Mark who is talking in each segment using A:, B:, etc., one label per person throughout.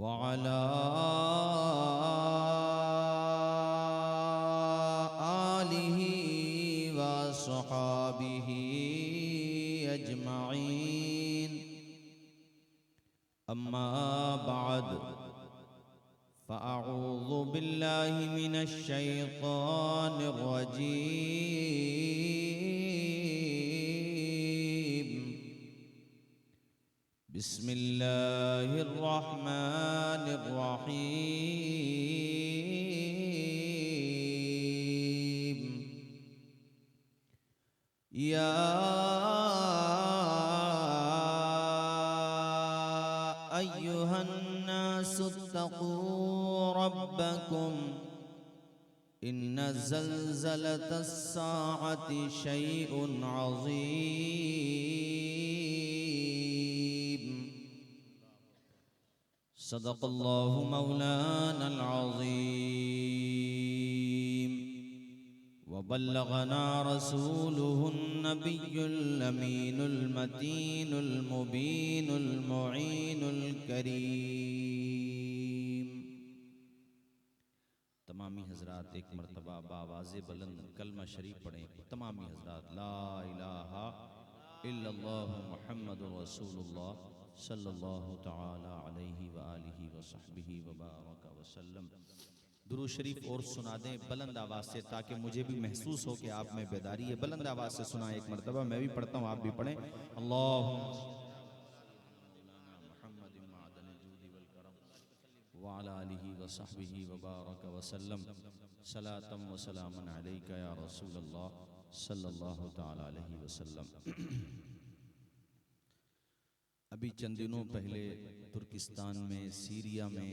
A: वअला आलिहि व अस्हाबिहि अजमईन। अम्मा बाद फ़अऊज़ु बिल्लाहि मिनश शैतानिर रजीम। बिस्मिल्लाहिर रहमानिर रहीम। या अय्युहन्नासुत्तक़ू रब्बकुम इन्न ज़ल्ज़लतस्साअति शैउन अज़ीम। सदक़ल्लाहु मौलानल अज़ीम व बल्लगना रसूलुहुन नबियुल अमीनुल मतीनुल मुबीनुल मुईनुल करीम। तमामी हजरात एक मरतबा बावाज़े बुलंद कलमा शरीफ पढ़ें। तमामी हजरात ला इलाहा इल्लल्लाहु मुहम्मदुर रसूलुल्लाह सल्लल्लाहु तआला अलैहि व आलिहि व सहबिहि व बारक वसल्लम। दुरूद शरीफ और सुना दें बुलंद आवाज़ से, ताकि मुझे भी महसूस हो कि आप में बेदारी है। बुलंद आवाज़ से सुनाएं एक मरतबा, मैं भी पढ़ता हूँ, आप भी पढ़ें। अल्लाहुम्मा वअला आलिहि व सहबिहि व बारक वसल्लम सलातम व सलामन अलैका या रसूलल्लाह सल्लल्लाहु तआला अलैहि वसल्लम। अभी चंद दिनों पहले तुर्किस्तान में, सीरिया में,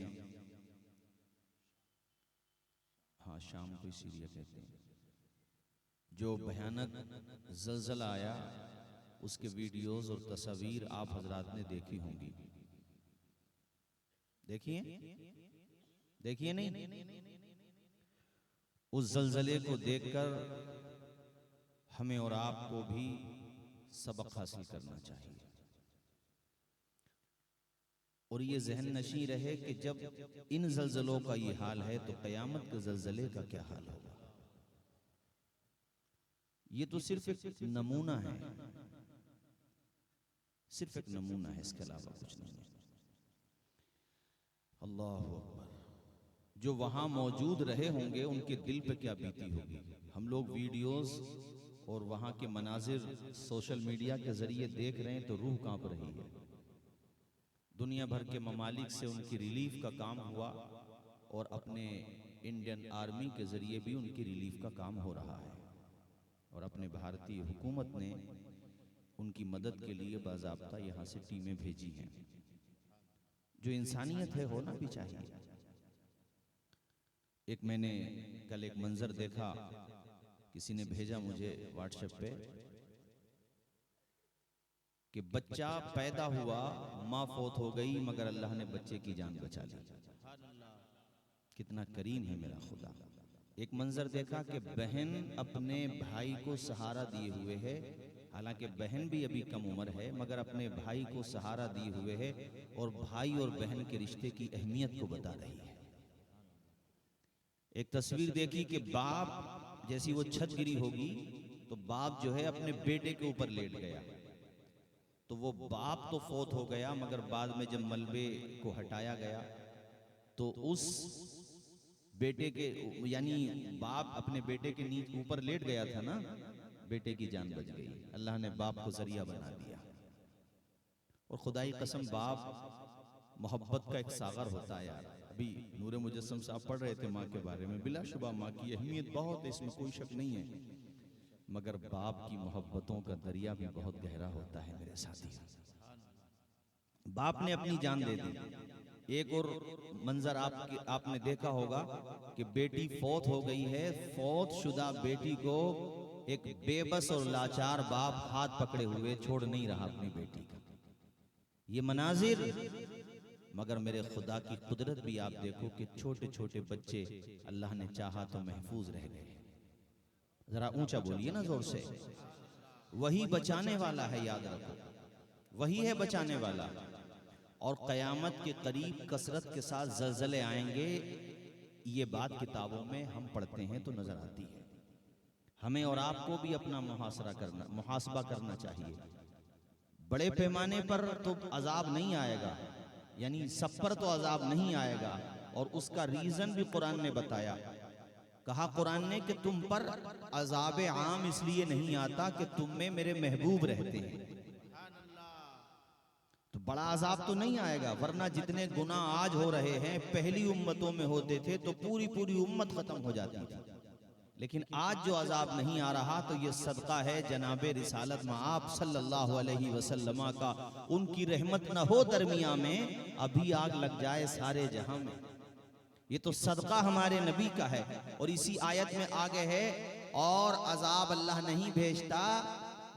A: हाँ शाम को सीरिया कहते हैं, जो भयानक ज़लज़ला आया, उसके वीडियोस और तस्वीर आप हजरात ने देखी होंगी। देखिए देखिए नहीं, उस ज़लज़ले को देखकर हमें और आपको भी सबक हासिल करना चाहिए और ये जहन नशी रहे कि जब इन ज़लज़लों का ये हाल है तो क़यामत के ज़लज़ले का क्या हाल होगा। ये तो सिर्फ एक नमूना है, सिर्फ एक नमूना है, इसके अलावा कुछ नहीं है। अल्लाहु अकबर। जो वहां मौजूद रहे होंगे उनके दिल पे क्या बीती होगी। हम लोग वीडियोस और वहां के मनाजिर सोशल मीडिया के जरिए देख रहे हैं तो रूह कांप रही है। दुनिया भर के ममालिक से उनकी रिलीफ का काम हुआ और अपने इंडियन आर्मी के जरिए भी उनकी रिलीफ का काम हो रहा है और अपने भारतीय हुकूमत ने उनकी मदद के लिए बाज़ाब्ता यहाँ से टीमें भेजी हैं। जो इंसानियत है होना भी चाहिए। एक मैंने कल एक मंजर देखा, किसी ने भेजा मुझे व्हाट्सएप पे कि बच्चा पैदा हुआ, माँ फौत हो गई, मगर अल्लाह ने बच्चे की जान बचा ली। कितना करीम है मेरा खुदा। एक मंजर देखा कि बहन अपने भाई को सहारा दिए हुए है, हालांकि बहन भी अभी कम उम्र है, मगर अपने भाई को सहारा दिए हुए है और भाई और बहन के रिश्ते की अहमियत को बता रही है। एक तस्वीर देखी कि बाप, जैसी वो छत गिरी होगी तो बाप जो है अपने बेटे के ऊपर लेट गया, तो वो बाप तो फौत हो गया, मगर बाद में जब मलबे को हटाया गया तो उस बेटे के, यानी बाप अपने बेटे के नीचे ऊपर लेट गया था ना, बेटे की जान बच गई। अल्लाह ने बाप को जरिया बना दिया। और खुदाई कसम, बाप मोहब्बत का एक सागर होता है यार। अभी नूरे मुजस्सम साहब पढ़ रहे थे माँ के बारे में। बिलाशुबा माँ की अहमियत बहुत है, इसमें कोई शक नहीं है, मगर बाप की मोहब्बतों का दरिया भी बहुत गहरा होता है मेरे साथी। बाप ने अपनी जान दे दी। एक और मंजर आपने देखा होगा कि बेटी फौत हो गई है, फौत शुदा बेटी को एक बेबस और लाचार बाप हाथ पकड़े हुए छोड़ नहीं रहा अपनी बेटी का। ये मनाजिर, मगर मेरे खुदा की कुदरत भी आप देखो कि छोटे छोटे बच्चे अल्लाह ने चाहा तो महफूज रह गए। जरा ऊंचा बोलिए ना जोर से। वही बचाने वाला है, याद रखो, वही है बचाने वाला। और क़यामत के करीब कसरत के साथ ज़लज़ले आएंगे। ये बात किताबों में हम पढ़ते हैं तो नज़र आती है। हमें और आपको भी अपना मुहासबा करना चाहिए। बड़े पैमाने पर तो अजाब नहीं आएगा, यानी सब पर तो अजाब नहीं आएगा, और उसका रीज़न भी कुरान ने बताया। कहा कुरान ने कि तुम पर अजाब आम इसलिए नहीं आता कि तुम में मेरे महबूब रहते हैं, तो बड़ा अजाब तो नहीं आएगा। वरना जितने गुनाह आज हो रहे हैं, पहली उम्मतों में होते थे तो पूरी पूरी उम्मत खत्म हो जाती थी। लेकिन आज जो अजाब नहीं आ रहा तो ये सदका है जनाबे रिसालत मआब सल्लल्लाहु अलैहि वसल्लम का। उनकी रहमत न हो दरमिया में, अभी आग लग जाए सारे जहां में। ये तो सदका हमारे नबी का है। और इसी आयत में आगे है, और अजाब अल्लाह नहीं भेजता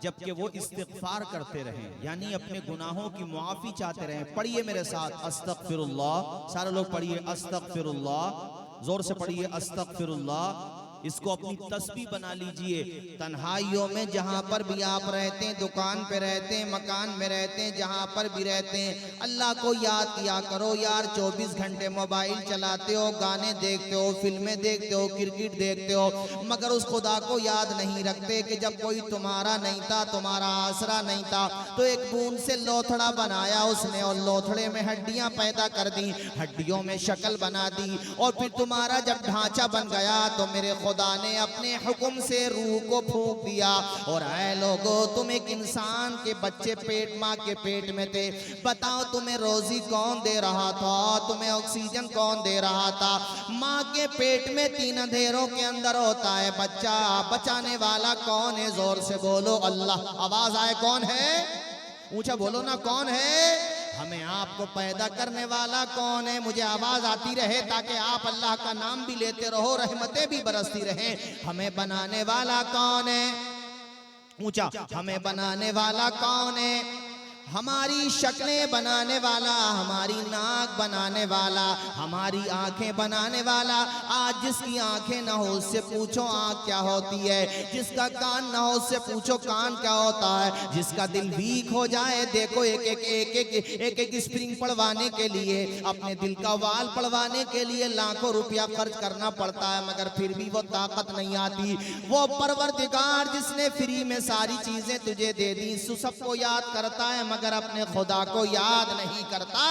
A: जबकि वो इस्तिग़फ़ार करते रहें, यानी अपने गुनाहों की मुआफ़ी चाहते रहें। पढ़िए मेरे साथ, अस्तग़फ़िरुल्लाह। सारे लोग पढ़िए अस्तग़फ़िरुल्लाह, जोर से पढ़िए अस्तग़फ़िरुल्लाह। इसको अपनी तस्बीह बना लीजिए। तन्हाइयों में जहाँ पर भी आप रहते हैं, दुकान पे रहते हैं, मकान में रहते हैं, जहाँ पर भी रहते हैं, अल्लाह को याद किया करो। यार 24 घंटे मोबाइल चलाते हो, गाने देखते हो, फिल्में देखते हो, क्रिकेट देखते हो, मगर उस खुदा को याद नहीं रखते कि जब कोई तुम्हारा नहीं था, तुम्हारा आसरा नहीं था, तो एक बूंद से लोथड़ा बनाया उसने, और लोथड़े में हड्डियां पैदा कर दी, हड्डियों में शक्ल बना दी, और फिर तुम्हारा जब ढांचा बन गया तो मेरे खुदा ने अपने हुक्म से रूह को फूंक दिया। और ऐ लोगो, तुम एक इंसान के बच्चे पेट, माँ के पेट में थे, बताओ तुम्हें रोजी कौन दे रहा था, तुम्हें ऑक्सीजन कौन दे रहा था? माँ के पेट में 3 अंधेरों के अंदर होता है बच्चा, बचाने वाला कौन है? जोर से बोलो अल्लाह। आवाज आए, कौन है? ऊंचा बोलो ना, कौन है? हमें आपको पैदा करने वाला कौन है? मुझे आवाज आती रहे ताकि आप अल्लाह का नाम भी लेते रहो, रहमतें भी बरसती रहें। हमें बनाने वाला कौन है? ऊंचा, हमें बनाने वाला कौन है? हमारी शक्लें बनाने वाला, हमारी नाक बनाने वाला, हमारी आंखें बनाने वाला। आज जिसकी आंखें ना हो उससे पूछो आंख क्या होती है, जिसका कान ना हो उससे पूछो कान क्या होता है, जिसका दिल वीक हो जाए, देखो एक स्प्रिंग पड़वाने के लिए, अपने दिल का वाल पड़वाने के लिए लाखों रुपया खर्च करना पड़ता है, मगर फिर भी वो ताकत नहीं आती। वो परवरदिगार जिसने फ्री में सारी चीजें तुझे दे दी, सबको याद करता है मगर अपने खुदा को याद नहीं करता।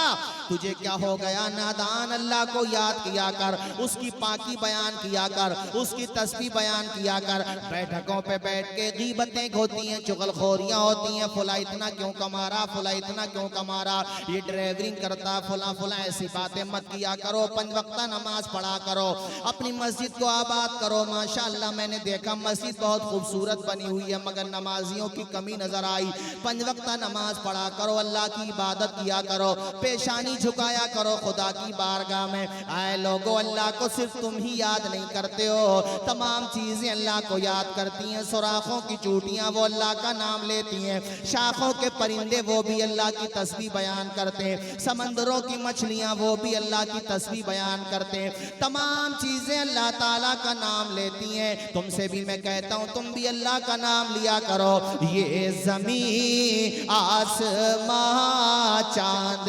A: तुझे क्या हो गया नादान? अल्लाह को याद किया कर, उसकी पाकी बयान किया कर, उसकी तस्बीह बयान किया कर। बैठकों पे बैठ के गीबतें होती हैं, चुगलखोरियां होती हैं, फुला इतना क्यों कमा रहा, फुला इतना क्यों कमा रहा, ये ड्राइवरिंग करता, फुला फुला, ऐसी बातें मत किया करो। 5 वक्ता नमाज पढ़ा करो, अपनी मस्जिद को आबाद करो। माशाअल्लाह मैंने देखा मस्जिद बहुत खूबसूरत बनी हुई है, मगर नमाजियों की कमी नजर आई। 5 वक्ता नमाज पढ़ा करो, अल्लाह की इबादत किया करो, पेशानी झुकाया करो खुदा की बारगाह में। आए लोगों, अल्लाह को सिर्फ तुम ही याद नहीं करते हो, तमाम चीजें अल्लाह को याद करती हैं। सुराखों की चूटियां वो अल्लाह का नाम लेती हैं, शाखों के परिंदे वो भी अल्लाह की तस्बीह बयान करते हैं, समंदरों की मछलियां वो भी अल्लाह की तस्बीह बयान करते हैं। तमाम चीजें अल्लाह ताला का नाम लेती हैं। तुमसे भी मैं कहता हूं, तुम भी अल्लाह का नाम लिया करो। ये जमीन आसमां चांद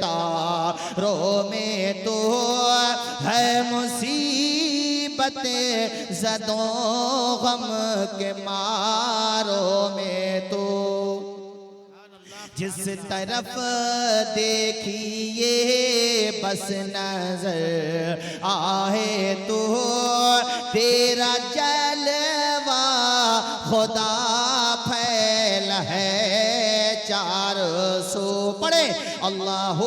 A: तारों में तो है मुसीबतें ज़दों गम के मारों में तो। जिस तरफ देखिए बस नजर आए तो तेरा जलवा खुदा फैल है चारों सो। पढ़े अल्लाह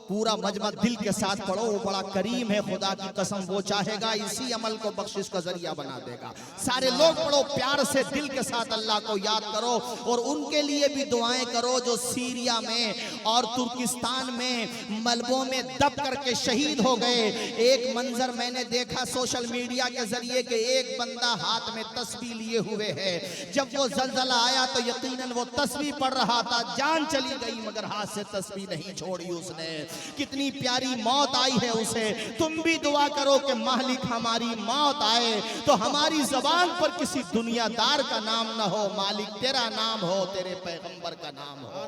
A: पूरा मजमा दिल के साथ पढ़ो। वो बड़ा करीम है, खुदा की कसम वो चाहेगा इसी अमल को बख्शिश का जरिया बना देगा। सारे लोग पढ़ो, प्यार से दिल के साथ अल्लाह को याद करो, और उनके लिए भी दुआएं करो जो सीरिया में और तुर्किस्तान में मलबों में दब करके शहीद हो गए। एक मंजर मैंने देखा सोशल मीडिया के जरिए कि एक बंदा हाथ में तस्बीह लिए हुए है। जब वो जलजला आया तो यकीनन वो तस्बीह पढ़ रहा था, जान चली गई मगर हाथ से तस्बीह नहीं छोड़ी उसने।
B: कितनी प्यारी मौत आई है उसे। तुम भी दुआ करो कि मालिक हमारी मौत आए तो हमारी जबान पर किसी दुनियादार का नाम ना हो, मालिक तेरा नाम हो, तेरे पैगंबर का नाम हो।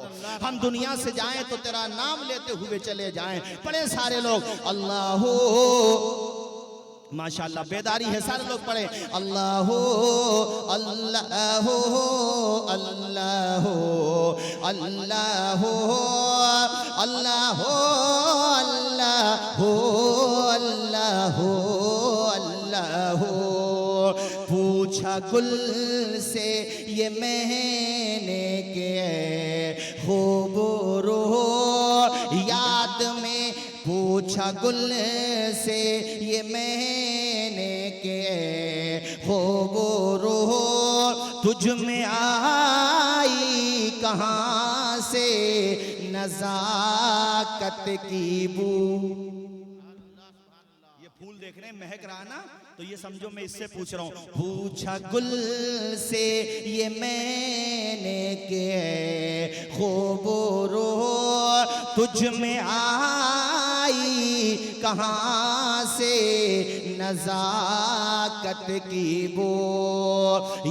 B: हम दुनिया से जाएं तो तेरा नाम लेते हुए चले जाएं। बड़े सारे लोग अल्लाह माशाअल्लाह बेदारी है, सारे लोग पढ़े अल्लाह अल्लाह अल्लाह अल्लाह अल्लाह अल्लाह अल्लाह। पूछा गुल से ये मैंने के खूब रो याद में, पूछा गुल से ये मैंने के खूब रो तुझ में आई कहाँ से नज़ाकत की बू। ये फूल देख रहे हैं महक रहा ना, तो ये समझो मैं इससे पूछ रहा हूँ। पूछा गुल से ये मैंने के खूब रो तुझ में आई कहाँ से नज़ाकत की बो,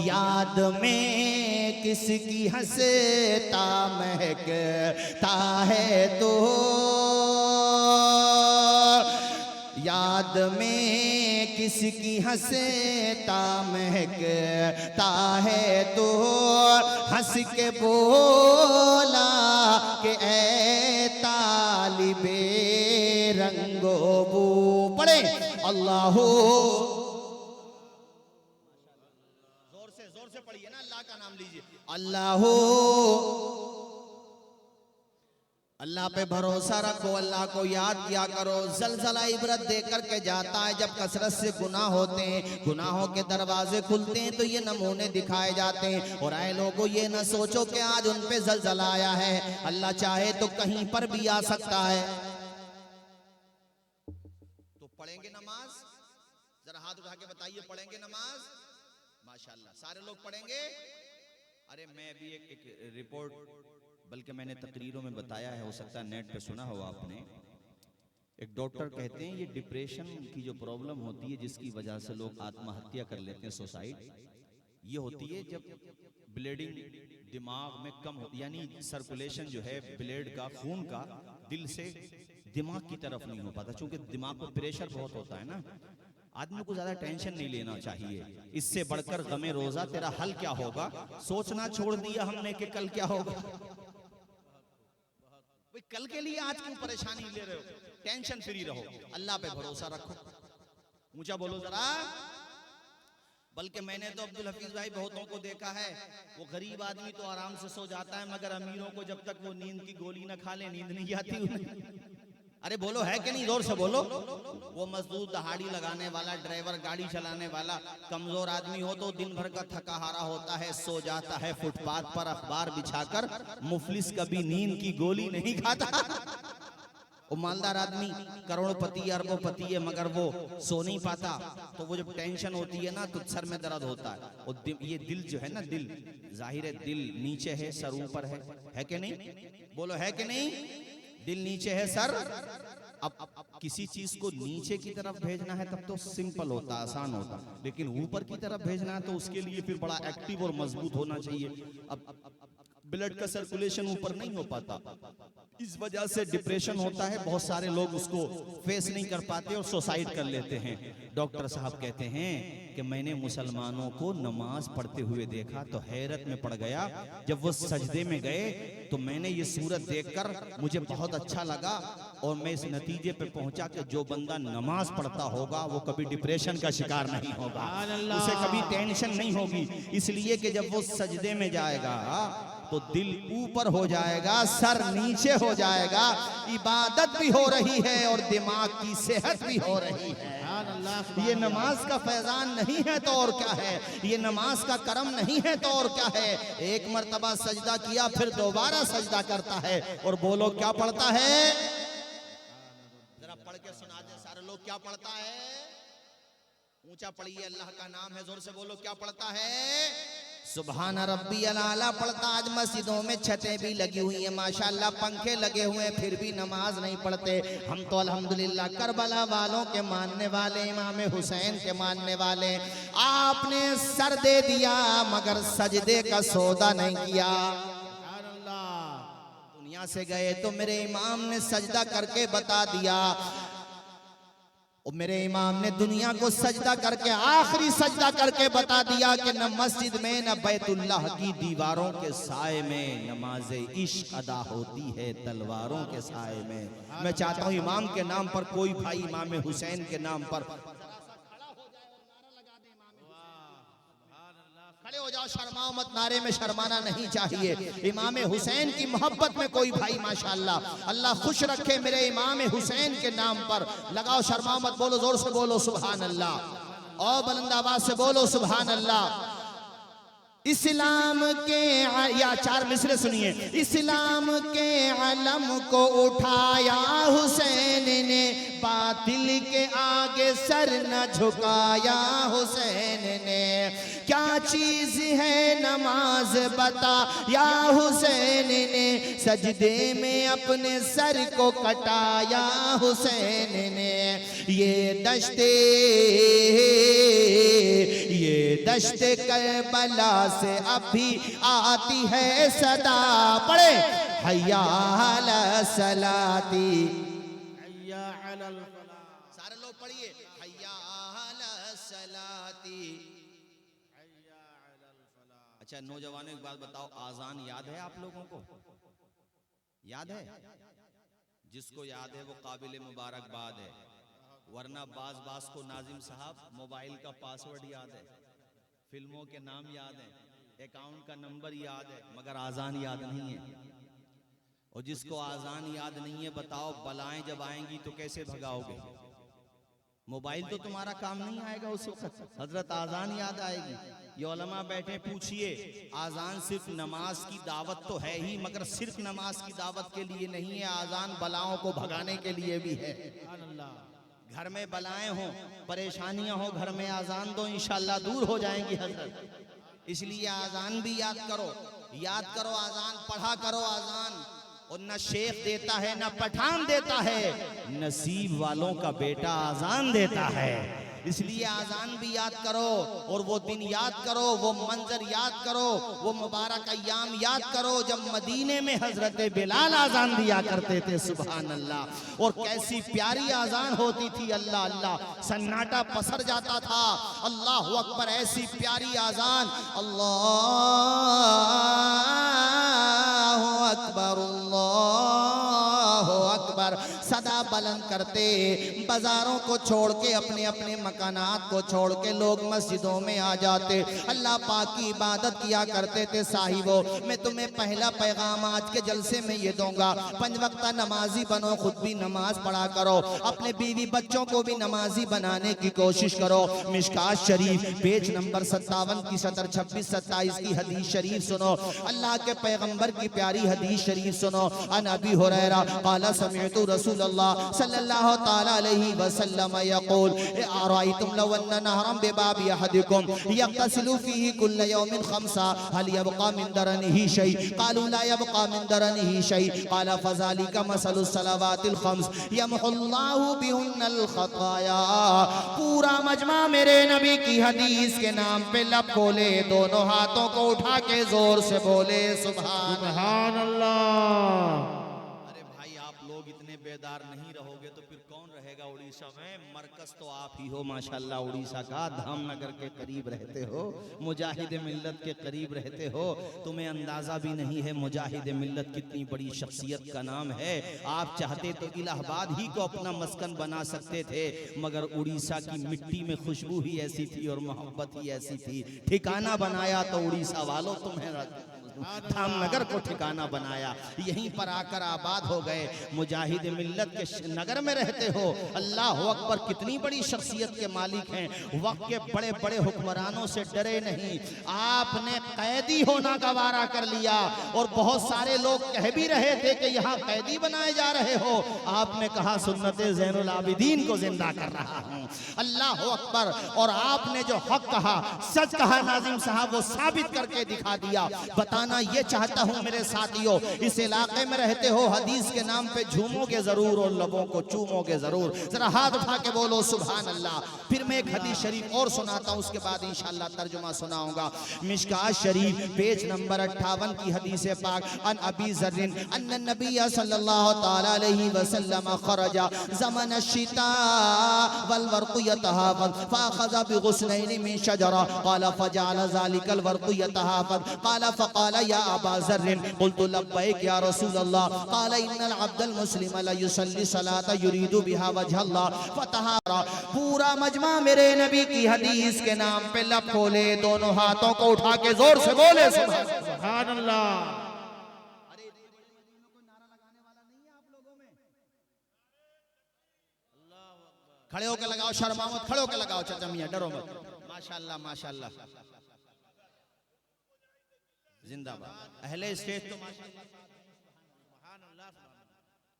B: याद में किसकी हंसता महकता है तो, याद में किसकी हंसता महकता है तो हंस के बोला कि ऐ तालिबे रंगो बू। पढ़े अल्लाह, जोर से पढ़िए ना, अल्लाह का नाम लीजिए। अल्लाह, अल्लाह पे भरोसा रखो, अल्लाह को याद किया करो। जलजला इबरत दे करके जाता है, जब कसरत से गुनाह होते हैं, गुनाहों के दरवाजे खुलते हैं तो ये नमूने दिखाए जाते हैं। और आए लोगों ये न सोचो कि आज उन पे जलजला आया है, अल्लाह चाहे तो कहीं पर भी आ सकता है। तो पढ़ेंगे नमाज, जरा हाथ उठा के बताइए पढ़ेंगे नमाज? माशाअल्लाह सारे लोग पढ़ेंगे।
A: अरे मैं अभी एक रिपोर्ट, बल्कि मैंने तकरीरों में बताया है, हो सकता है नेट पे सुना हो आपने। एक डॉक्टर कहते हैं ये डिप्रेशन की जो प्रॉब्लम होती है जिसकी वजह से लोग आत्महत्या कर लेते हैं, सुसाइड, ये होती है जब ब्लीडिंग दिमाग में कम होती, यानी सर्कुलेशन जो है ब्लड का, खून का दिल से दिमाग की तरफ नहीं हो पाता, क्योंकि दिमाग पर प्रेशर बहुत होता है ना। आदमी को ज्यादा टेंशन नहीं लेना चाहिए, इससे बढ़कर गमे रोजा तेरा हल क्या होगा, सोचना छोड़ दिया हमने कि कल क्या होगा। कल के लिए आज क्यों परेशानी ले रहे हो, टेंशन फ्री रहो, अल्लाह पे भरोसा रखो। ऊंचा बोलो जरा। बल्कि मैंने तो अब्दुल हफीज भाई बहुतों को देखा है, वो गरीब आदमी तो आराम से सो जाता है, मगर अमीरों को जब तक वो नींद की गोली ना खा ले नींद नहीं आती उन्हें। अरे बोलो है कि नहीं, जोर से बोलो। वो मजदूर, दहाड़ी लगाने वाला, ड्राइवर, गाड़ी चलाने वाला, कमजोर आदमी हो तो दिन भर का थका हारा होता है, सो जाता है फुटपाथ पर अखबार बिछाकर। मुफलिस कभी नींद की गोली नहीं खाता। वो मालदार आदमी करोड़पति अरबोपति है, मगर वो सो नहीं पाता, तो वो जब टेंशन होती है ना तो सर में दर्द होता है। और ये दिल जो है ना, दिल जाहिर है दिल नीचे है सर ऊपर है कि नहीं, बोलो है कि नहीं? दिल नीचे है सर। अब किसी चीज को नीचे की तरफ भेजना है तब तो सिंपल होता, आसान होता, लेकिन ऊपर की तरफ भेजना है तो उसके लिए फिर बड़ा एक्टिव और मजबूत होना चाहिए। अब ब्लड का सर्कुलेशन ऊपर नहीं हो पाता, इस वजह से डिप्रेशन होता है। बहुत सारे लोग उसको फेस नहीं कर पाते और सुसाइड कर लेते हैं। डॉक्टर साहब कहते हैं कि मैंने मुसलमानों को नमाज पढ़ते हुए देखा तो हैरत में पड़ गया। जब वो सजदे में गए तो मैंने ये सूरत देखकर मुझे बहुत अच्छा लगा और मैं इस नतीजे पे पहुंचा कि जो बंदा नमाज पढ़ता होगा वो कभी डिप्रेशन का शिकार नहीं होगा, उसे कभी टेंशन नहीं होगी। इसलिए कि जब वो सजदे में जाएगा तो दिल ऊपर हो जाएगा, सर नीचे हो जाएगा, इबादत भी हो रही है और दिमाग की सेहत भी हो रही है। ये नमाज का फैजान नहीं है तो और क्या है, ये नमाज का करम नहीं है तो और क्या है। एक मर्तबा सजदा किया फिर दोबारा सजदा करता है, और बोलो क्या पढ़ता है, जरा पढ़ के सुना दे सारे लोग, क्या पढ़ता है? ऊंचा पढ़िए, अल्लाह का नाम है, जोर से बोलो क्या पढ़ता है?
B: सुभान रब्बी अला पढ़ता। आज मस्जिदों में छतें भी लगी हुई हैं माशाल्लाह, पंखे लगे हुए हैं, फिर भी नमाज नहीं पढ़ते। हम तो अल्हम्दुलिल्लाह करबला वालों के मानने वाले, इमाम हुसैन के मानने वाले। आपने सर दे दिया मगर सजदे का सौदा नहीं किया। दुनिया से गए तो मेरे इमाम ने सजदा करके बता दिया। और मेरे इमाम ने दुनिया को सजदा करके, आखिरी सजदा करके बता दिया कि न मस्जिद में न बैतुल्लाह की दीवारों के साए में नमाज इश्क अदा होती है तलवारों के साए में। मैं चाहता हूं इमाम के नाम पर कोई भाई इमाम हुसैन के नाम पर खड़े हो जाओ, शर्माओ मत, नारे में शर्माना नहीं चाहिए। इमाम हुसैन की मोहब्बत में कोई भाई माशाल्लाह, अल्लाह खुश रखे मेरे इमाम हुसैन के नाम पर। लगाओ, शर्माओ मत, बोलो, जोर से बोलो सुभान अल्लाह, और बुलंद आवाज से बोलो सुभान अल्लाह। इस्लाम के, या 4 मिसरे सुनिए। इस्लाम के अलम को उठाया हुसैन ने, बातिल के आगे सर न झुकाया हुसैन ने। क्या चीज है नमाज बता या हुसैन ने, सजदे में अपने सर को कटाया हुसैन ने। ये दश्ते करबला से अभी आती है सदा। पढ़े हय्या अला सलाती, सारे लोग पढ़िए, हय्या अला सलाती। अच्छा नौजवानों एक बात बताओ, आजान याद है आप लोगों को? याद है? जिसको याद है वो काबिल मुबारकबाद है, वरना बाज को नाजिम साहब मोबाइल का पासवर्ड याद है, फिल्मों के नाम याद है, अकाउंट का नंबर याद है, मगर आजान याद नहीं है। और जिसको आजान याद नहीं है बताओ बलाएं जब आएंगी तो कैसे भगाओगे? मोबाइल तो तुम्हारा काम नहीं आएगा उस वक्त, हजरत आजान याद आएगी। ये उलमा बैठे, पूछिए, आजान सिर्फ नमाज की दावत तो है ही, मगर सिर्फ नमाज की दावत के लिए नहीं है, आजान बलाओं को भगाने के लिए भी है। घर में बलाएं हो, परेशानियां हो, घर में आजान दो, इंशाल्लाह दूर हो जाएंगी हजरत। इसलिए आजान भी याद करो, आजान पढ़ा करो आजान। और न शेख देता है न पठान देता है, नसीब वालों का बेटा आजान देता है। इसलिए आजान भी याद करो, और वो दिन याद करो, वो मंजर याद करो, वो मुबारक अय्याम याद करो जब मदीने में हजरत बिलाल आजान दिया करते थे। सुभान अल्लाह, और कैसी प्यारी आजान होती थी, अल्लाह अल्लाह, सन्नाटा पसर जाता था। अल्लाह अकबर, ऐसी प्यारी आजान, अल्लाह अकबर, अल्लाह अकबर, सदा बुलंद करते। बाजारों को छोड़ के, अपने अपने मकानात को छोड़ के लोग मस्जिदों में आ जाते, अल्लाह पाक की इबादत किया करते थे। साहिबो, मैं तुम्हें पहला पैगाम आज के जलसे में ये दूंगा, 5 वक्त नमाजी बनो, खुद भी नमाज पढ़ा करो, अपने बीवी बच्चों को भी नमाजी बनाने की कोशिश करो। मिशकात शरीफ पेज नंबर 57 की 26 27 की हदीस शरीफ सुनो, अल्लाह के पैगंबर की प्यारी हदीस शरीफ सुनो। अन अबी हुरैरा क़ाला समिअतु रसूलल्लाह सल्लल्लाहु तआला अलैहि वसल्लम यक़ूल अरायतुम लव अन्न नहरन बिबाबि अहदिकुम यग़तसिलु फीहि कुल्ल यौमिन खम्सा हल यबक़ा मिन दरनिही शै क़ालू ला यबक़ा मिन दरनिही शै क़ाला फ़ज़ालिका मसलु सलावातिल खम्स यमहुल्लाहु बिहुन्नल ख़ताया। पूरा मजमा मेरे नबी की हदीस के नाम पे लब खोले, दोनों हाथों को उठा के जोर से बोले सुभान अल्लाह। अरे भाई, आप लोग इतने बेदार नहीं रहोगे तो फिर कौन रहेगा उड़ीसा में? मरकज तो आप ही हो माशाल्लाह, उड़ीसा का धामनगर के करीब रहते हो, मुजाहिद मिल्लत के करीब रहते हो, तुम्हें अंदाजा भी नहीं है मुजाहिद मिल्लत कितनी बड़ी शख्सियत का नाम है। आप चाहते तो इलाहाबाद ही को अपना मस्कन बना सकते थे, मगर उड़ीसा की मिट्टी में खुशबू ही ऐसी थी और मोहब्बत ही ऐसी थी, ठिकाना बनाया तो उड़ीसा वालों तुम्हें धामनगर को ठिकाना बनाया, यहीं पर आकर आबाद हो गए। मुजाहिद मिल्लत के नगर में रहते हो। अल्लाह अकबर, कितनी बड़ी शख्सियत के मालिक हैं। वक्त के बड़े बड़े हुक्मरानों से डरे नहीं, आपने कैदी होना गवारा कर लिया। और बहुत सारे लोग कह भी रहे थे कि यहाँ कैदी बनाए जा रहे हो, आपने कहा सुन्नते ज़ैनुल आबिदीन को जिंदा कर रहा हूँ। अल्लाह अकबर। और आपने जो हक कहा, सच कहा नाज़िम साहब, वो साबित करके दिखा दिया। बताना ये चाहता हूँ मेरे साथियों, इस इलाके में रहते हो, हदीस के नाम पे झूमोगे जरूर और लबों को चूमोगे जरूर। जरा हाथ उठा के बोलो सुभान अल्लाह। फिर मैं एक हदीस शरीफ और सुनाता हूँ, उसके बाद इंशाअल्लाह तर्जुमा सुनाऊंगा। मिशकात शरीफ पेज नंबर 58 की हदीस पाक। अन अबी ज़र्रिन अन्न नबी सल्लल्लाहु तआला अलैहि वसल्लम खरजा ज़मन अश-शिता वल वर्क़ु यतहाफ़ज़ फ़अख़ज़ बिग़ुस्नैनि मिन शजरा क़ाल फ़जअल ज़ालिकल वर्क़ु यतहाफ़ज़ क़ाल फ़क़ाल या अबा ज़र्रिन क़ुल्तु लब्बैक या रसूलल्लाह क़ाल इन्नल अब्दल मुस्लिम ला युसल्ली सलाता युरीदु बिहा वजहल्लाह फ़तहारा। पूरा मजमा मेरे नबी की हदीस के नाम पे लब खोले, दोनों हाथों को उठा के जोर से बोले सुभान अल्लाह। खड़े होकर लगाओ, शर्माओ मत, खड़े होकर लगाओ चाचा मियां, डरो मत। माशाअल्लाह माशाअल्लाह, जिंदाबाद। अहले स्टेज तो माशाअल्लाह,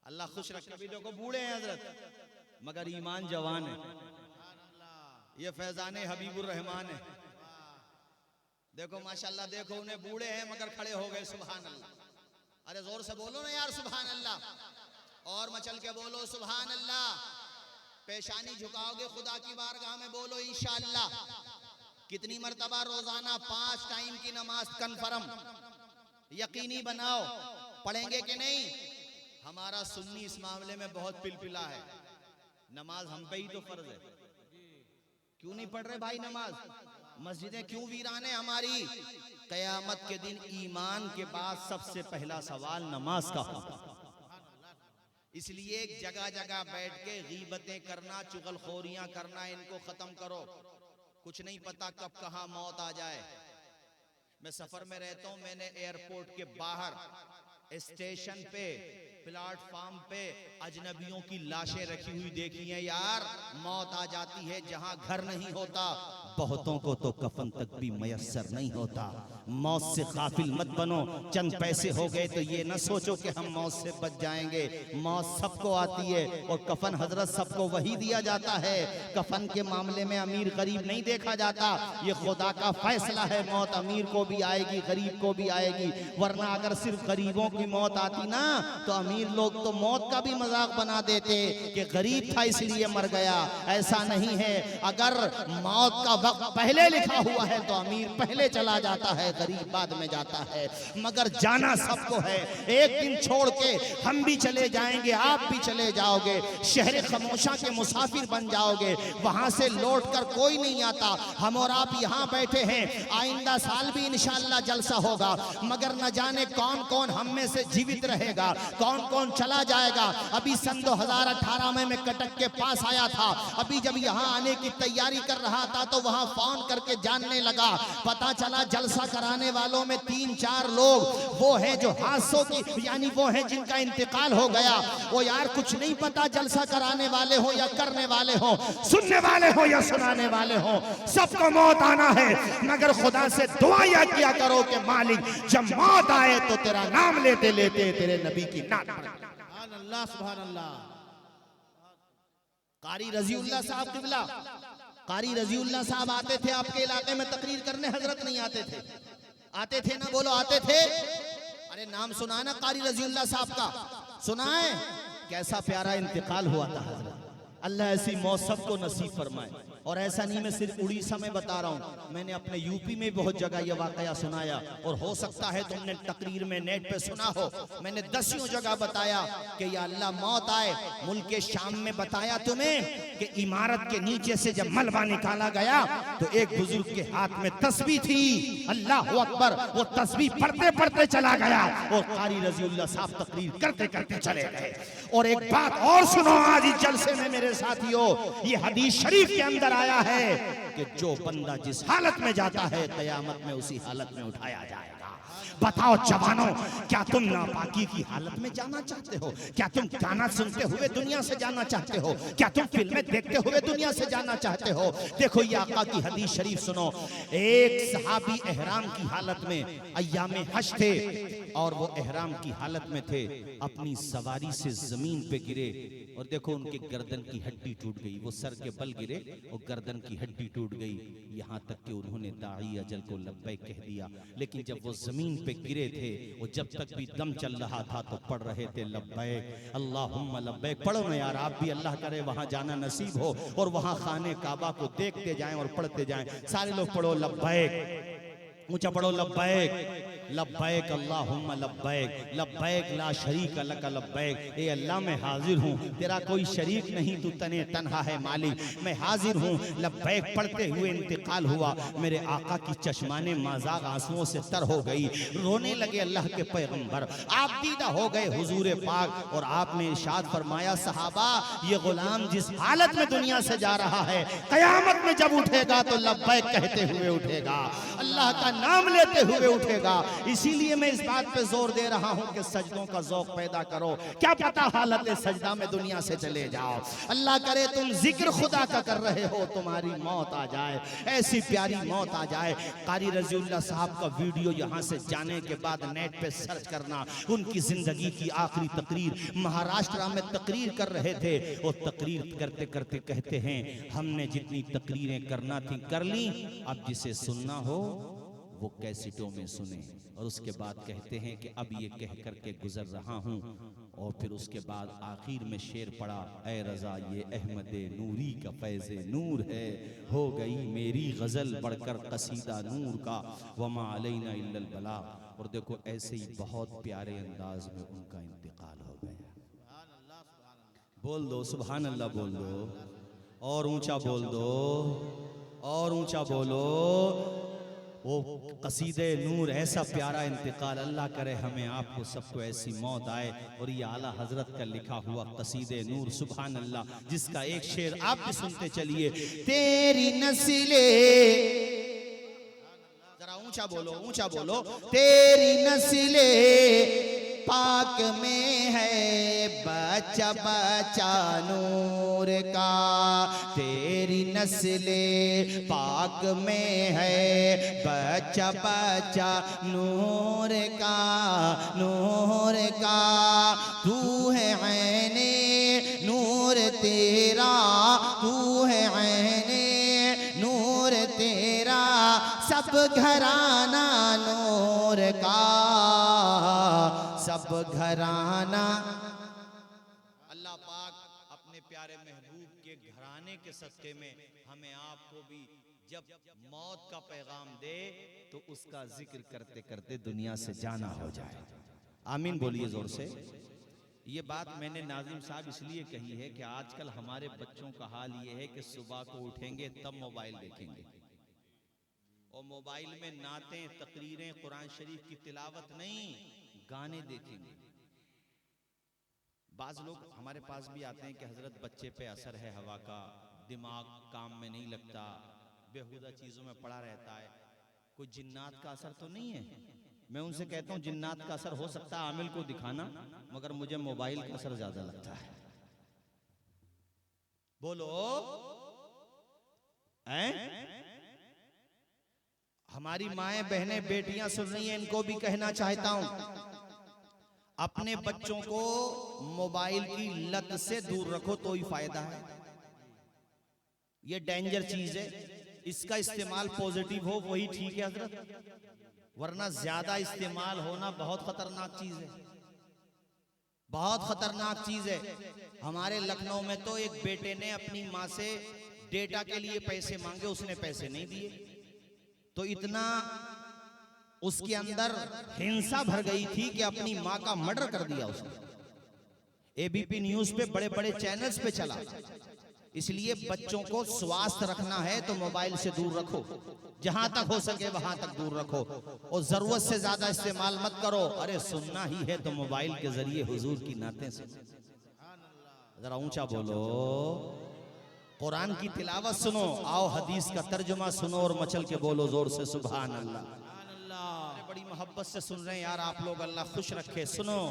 B: अल्लाह खुश रखे। कभी देखो बूढ़े हैं हजरत, मगर ईमान जवान है। ये फैजाने हबीबुर रहमान है। देखो माशाअल्लाह, देखो उन्हें बूढ़े हैं मगर खड़े हो गए, सुभान अल्लाह। अरे जोर से बोलो ना यार सुभान अल्लाह, और मचल के बोलो सुभान अल्लाह। पेशानी झुकाओगे खुदा की बारगाह में, बोलो इंशाअल्लाह। कितनी मर्तबा रोजाना 5 टाइम की नमाज कन्फर्म यकीनी बनाओ, पढ़ेंगे कि नहीं? हमारा सुन्नी इस मामले में बहुत पिलपिला है। नमाज हम पे ही तो फर्ज है, क्यों नहीं पढ़ रहे भाई नमाज? मस्जिदें क्यों वीराने हमारी? कयामत के दिन ईमान के बाद सबसे पहला सवाल नमाज का होगा। इसलिए जगह जगह बैठ के गीबतें करना, चुगलखोरियां करना, इनको खत्म करो। कुछ नहीं पता कब कहां मौत आ जाए। मैं सफर में रहता हूं, मैंने एयरपोर्ट के बाहर स्टेशन पे, प्लेटफॉर्म पे अजनबियों की लाशें रखी हुई देखी हैं। यार मौत आ जाती है जहां घर नहीं होता, बहुतों को तो कफन तक भी मयस्सर नहीं होता। मौत से गाफिल मत बनो। चंद पैसे हो गए तो ये न सोचो कि हम मौत से बच जाएंगे। मौत सबको आती है और कफन हजरत सबको वही दिया जाता है। कफन के मामले में अमीर गरीब नहीं देखा जाता, ये खुदा का फैसला है। मौत अमीर को भी आएगी, गरीब को भी आएगी। वरना अगर सिर्फ गरीबों की मौत आती ना, तो अमीर लोग तो मौत का भी मजाक बना देते कि गरीब था इसलिए मर गया। ऐसा नहीं है। अगर मौत का वक्त पहले लिखा हुआ है तो अमीर पहले चला जाता है, गरीब बाद में जाता है। मगर जाना सबको है। एक दिन छोड़ के हम भी चले जाएंगे, आप भी चले जाओगे। शहर खामोशा के मुसाफिर बन जाओगे, वहां से लौट कर कोई नहीं आता। हम और आप यहाँ बैठे हैं, आइंदा साल भी इंशाअल्लाह जलसा होगा, मगर न जाने कौन कौन हम में से जीवित रहेगा, कौन कौन चला जाएगा। अभी सन 2018 में मैं कटक के पास आया था। अभी जब यहाँ आने की तैयारी कर रहा था तो वहाँ फोन करके जानने लगा, पता चला जलसा कराने वालों में 3-4 लोग वो हैं जो हादसों की, यानी वो हैं जिनका इंतकाल हो गया। वो यार कुछ नहीं पता जलसा कराने वाले हो या करने वाले हो, सुनने वाले हो या सुनाने वाले हो, सबको मौत आना है। मगर खुदा से दुआ याद किया करो कि मालिक जब मौत आए तो तेरा नाम लेते लेते तेरे नबी की नात पढ़े। सुभान अल्लाह सुभान अल्लाह। कारी रजीउल्लाह साहब किबला, कारी रजीउल्लाह साहब आते थे आपके इलाके में तकरीर करने, हजरत नहीं आते थे? आते थे ना, बोलो आते थे। अरे नाम सुना ना कारी रजीउल्लाह साहब का, सुना है? कैसा प्यारा इंतकाल हुआ था हजरत। अल्लाह ऐसी मौत सबको नसीब फरमाए। और ऐसा नहीं मैं सिर्फ उड़ीसा में बता रहा हूँ, मैंने अपने यूपी में बहुत जगह यह वाकया सुनाया। और हो सकता है तुमने तकरीर में नेट पे सुना हो, मैंने 10 जगह बताया कि या अल्लाह मौत आए। मुल्क के शाम में बताया तुम्हें कि इमारत के नीचे से जब मलबा निकाला गया तो एक बुजुर्ग के हाथ में तस्बीह थी, अल्लाह अकबर। वो तस्बीह पढ़ते पढ़ते चला गया और कारी रजीउल्लाह साहब तकरीर करते करते चले गए। और एक बात और सुनो आज इस जलसे में मेरे साथियों, ये हदीस शरीफ के अंदर आया है कि जो बंदा जिस हालत में जाता है कयामत में उसी हालत में उठाया जाएगा। बताओ जवानों, क्या तुम नापाकी की हालत में जाना चाहते हो? क्या तुम गाना सुनते हुए दुनिया से जाना चाहते हो? क्या तुम फिल्में देखते हुए दुनिया से जाना चाहते हो? देखो ये आका की हदीस शरीफ सुनो। एक सहाबी एहराम की हालत में अय्यामे हज थे और वो एहराम की हालत में थे, अपनी सवारी से जमीन पे गिरे और देखो उनके गर्दन की हड्डी टूट गई। वो सर के बल गिरे और गर्दन की हड्डी टूट गई। यहाँ तक कि उन्होंने दाई अजल को लब्बैक कह दिया, लेकिन जब वो जमीन पे गिरे थे वो जब तक भी दम चल रहा था तो पढ़ रहे थे लब्बैक अल्लाहुम्मा लब्बैक। पढ़ो ना यार आप भी, अल्लाह करे वहां जाना नसीब हो और वहां खाने काबा को देखते जाएं और पढ़ते जाएं। सारे लोग पढ़ो लब्बैक, ऊंचा पढ़ो लब्बैक लब्बैक अल्लाहुम्मा लब्बैक लब्बैक ला शरीक लक लब्बैक। ए अल्लाह मैं हाजिर हूँ, तेरा कोई शरीक नहीं, तू तने तन्हा है मालिक, मैं हाजिर हूँ। लब्बैक पढ़ते हुए इंतकाल हुआ। मेरे आका की चश्माने माज़ाग आंसुओं से तर हो गई, रोने लगे अल्लाह के पैगंबर। आप दीदा हो गए हुजूर पाक और आपने इरशाद फरमाया सहाबा ये गुलाम जिस हालत में दुनिया से जा रहा है कयामत में जब उठेगा तो लब्बैक कहते हुए उठेगा, अल्लाह का नाम लेते हुए उठेगा। इसीलिए मैं इस बात पे जोर दे रहा हूं कि सजदों का ज़ौक़ पैदा करो। क्या पता हालत सजदा में दुनिया से चले जाओ, अल्लाह करे तुम जिक्र खुदा का कर रहे हो, तुम्हारी मौत आ जाए, ऐसी प्यारी मौत आ जाए। कारी रज़ियुल्लाह साहब का वीडियो यहाँ से जाने के बाद नेट पे सर्च करना, उनकी जिंदगी की आखिरी तकरीर महाराष्ट्र में तकरीर कर रहे थे। और तकरीर करते करते कहते हैं हमने जितनी तकरीरें करना थी कर ली, अब जिसे सुनना हो वो कैसेटों में सुने। और उसके बाद कहते हैं कि अब ये कह करके गुजर रहा हूँ। और फिर उसके बाद आखिर में शेर पड़ा, ए रज़ा ये अहमद नूरी का फैज़ नूर है, हो गई मेरी गज़ल बढ़कर कसीदा नूर का, वमा अलैना इल्लल बला। और देखो ऐसे ही बहुत प्यारे अंदाज में उनका इंतकाल हो गया। बोल दो सुभान अल्लाह, बोल दो और ऊंचा बोल दो और ऊंचा बोलो। वो कसीदे नूर ऐसा प्यारा इंतकाल, अल्लाह करे हमें आपको सबको ऐसी मौत आए। और ये आला हजरत का लिखा हुआ कसीदे नूर सुभान अल्लाह, जिसका एक शेर आप भी सुनते चलिए। तेरी नस्ले, जरा ऊंचा बोलो ऊंचा बोलो, तेरी नस्ले पाक में है बच्चा बच्चा नूर का, तेरी नस्ले पाक में है बच्चा बच्चा नूर का, नूर का। तू है ऐने नूर तेरा, तू है ऐने नूर तेरा, सब घराना नूर का, सब घराना। अल्लाह पाक अपने प्यारे महबूब के घराने के सदके में हमें आपको भी जब मौत का पैगाम दे तो उसका जिक्र करते करते दुनिया से जाना हो जाए। आमीन बोलिए जोर से। ये बात मैंने नाज़िम साहब इसलिए कही है कि आजकल हमारे बच्चों का हाल ये है कि सुबह को उठेंगे तब मोबाइल देखेंगे और मोबाइल में नातें, तकरीरें, कुरान शरीफ की तिलावत नहीं, गाने देखेंगे। बाज लोग हमारे पास भी आते हैं कि हजरत बच्चे पे असर है हवा का, दिमाग काम में नहीं लगता, बेहुदा चीजों में पड़ा रहता है, कोई जिन्नात का असर तो नहीं है। मैं उनसे कहता हूँ जिन्नात का असर हो सकता है आमिल को दिखाना, मगर मुझे मोबाइल का असर ज्यादा लगता है। बोलो हमारी माएं बहनें बेटियां सुन रही हैं, इनको भी कहना चाहता हूं अपने बच्चों को मोबाइल की लत से दूर रखो तो ही फायदा है। ये डेंजर चीज है, इसका इस्तेमाल पॉजिटिव हो वही ठीक है हजरत, वरना ज्यादा इस्तेमाल होना बहुत खतरनाक चीज है, बहुत खतरनाक चीज है। हमारे लखनऊ में तो एक बेटे ने अपनी माँ से डेटा के लिए पैसे मांगे, उसने पैसे नहीं दिए तो इतना उसके अंदर हिंसा भर गई थी कि अपनी माँ का मर्डर कर दिया उसने। एबीपी न्यूज पे बड़े बड़े चैनल्स पे चला। इसलिए बच्चों को स्वास्थ्य रखना है तो मोबाइल से दूर रखो, जहां तक हो सके वहां तक दूर रखो और जरूरत से ज्यादा इस्तेमाल मत करो। अरे सुनना ही है तो मोबाइल के जरिए हुजूर की नातें सुनो, जरा ऊंचा बोलो, कुरान की तिलावत सुनो, आओ हदीस का तर्जुमा सुनो और मचल के बोलो जोर से सुभान अल्लाह। अल्लाह।
A: बड़ी मोहब्बत से सुन रहे हैं यार आप लोग, अल्लाह खुश रखे। सुनो,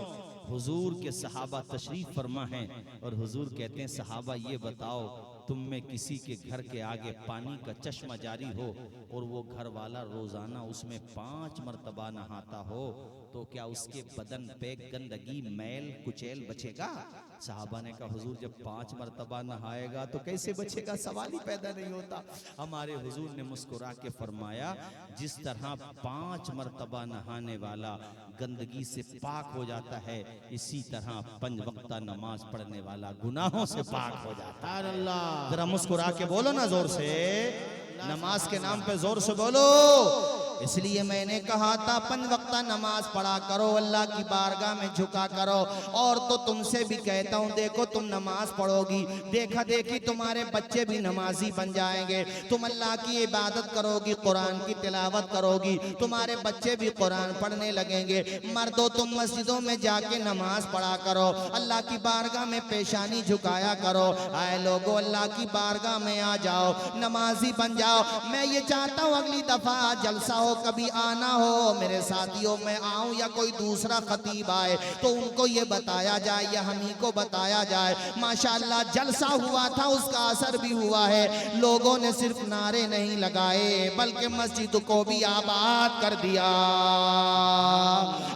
A: हुजूर के सहाबा तशरीफ फरमा हैं और हुजूर कहते हैं सहाबा ये बताओ, तुम में किसी के घर के आगे पानी का चश्मा जारी हो और वो घर वाला रोजाना उसमें 5 मरतबा नहाता हो, तो क्या उसके बदन पे गंदगी मैल कुचैल बचेगा? सहाबा ने कहा हुजूर जब 5 मरतबा नहाएगा तो कैसे बचेगा, सवाल ही पैदा नहीं होता। हमारे हुजूर ने मुस्कुरा के फरमाया, जिस तरह 5 मरतबा नहाने वाला गंदगी से पाक हो जाता है, इसी तरह 5 वक्ता नमाज पढ़ने वाला गुनाहों से पाक हो जाता है।
B: अल्लाह।
A: जरा मुस्कुरा के बोलो ना जोर से, नमाज के नाम पे जोर से बोलो। इसलिए मैंने कहा था 5 वक्ता नमाज पढ़ा करो, अल्लाह की बारगाह में झुका करो। और तो तुमसे भी कहता हूँ, देखो तुम नमाज पढ़ोगी, देखा देखी तुम्हारे बच्चे भी नमाजी बन जाएंगे। तुम अल्लाह की इबादत करोगी, कुरान की तिलावत करोगी, तुम्हारे बच्चे भी कुरान पढ़ने लगेंगे। मर्दों तुम मस्जिदों में जाके नमाज पढ़ा करो, अल्लाह की बारगाह में पेशानी झुकाया करो। आए लोगों अल्लाह की बारगाह में आ जाओ, नमाजी बन जाओ। मैं ये चाहता हूँ अगली दफा जलसा हो, कभी आना हो मेरे साथियों, मैं आऊं या कोई दूसरा खतीब आए तो उनको ये बताया जाए या हम ही को बताया जाए, माशाअल्लाह जलसा हुआ था, उसका असर भी हुआ है। लोगों ने सिर्फ नारे नहीं लगाए बल्कि मस्जिद को भी आबाद कर दिया।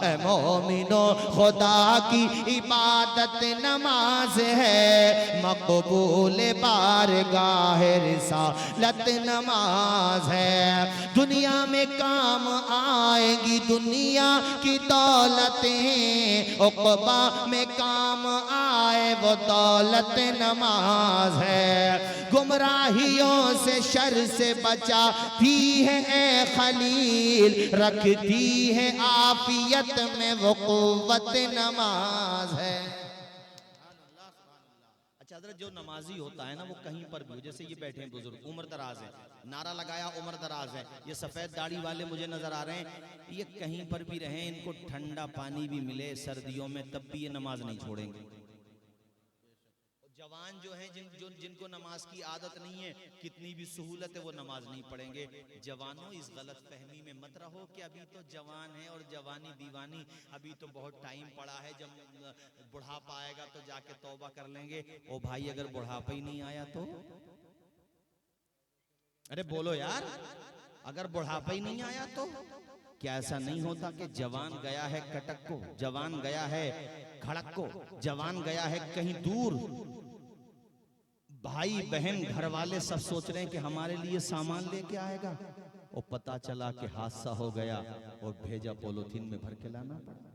A: ऐ मोमिनो खुदा की इबादत नमाज है, मकबूल बारगाह रिसालत नमाज है। दुनिया में काम आएगी दुनिया की दौलतें, उक़बा में काम आए वो दौलत नमाज है। गुमराहियों से शर से बचाती है ए खलील, रखती है आफियत में वो कुव्वत नमाज है। अच्छा हज़रत, जो नमाजी होता है ना वो कहीं पर भी हो, जैसे ये बैठे हैं बुजुर्ग उम्र दराज है, नारा लगाया उम्र दराज है, ये सफेद दाढ़ी वाले मुझे नजर आ रहे हैं, ये कहीं पर भी रहें, इनको ठंडा पानी भी मिले सर्दियों में तब भी ये नमाज नहीं छोड़ेंगे। जवान जो हैं जिनको नमाज की आदत नहीं है, कितनी भी सहूलत है वो नमाज नहीं पढ़ेंगे। जवानों इस गलत फहमी में मत रहो कि अभी तो जवान है और जवानी दीवानी, अभी तो बहुत टाइम पड़ा है, जब बुढ़ापा आएगा तो जाके तौबा कर लेंगे। ओ भाई अगर बुढ़ापा ही नहीं आया तो, अरे बोलो यार, अगर बुढ़ापा ही नहीं आया तो क्या ऐसा नहीं होता कि जवान गया है कटक को, जवान गया है खड़क को, जवान गया है कहीं दूर, भाई बहन घर वाले सब सोच रहे हैं कि हमारे लिए सामान लेके आएगा, और पता चला कि हादसा हो गया और भेजा पॉलिथीन में भर के लाना पड़ा।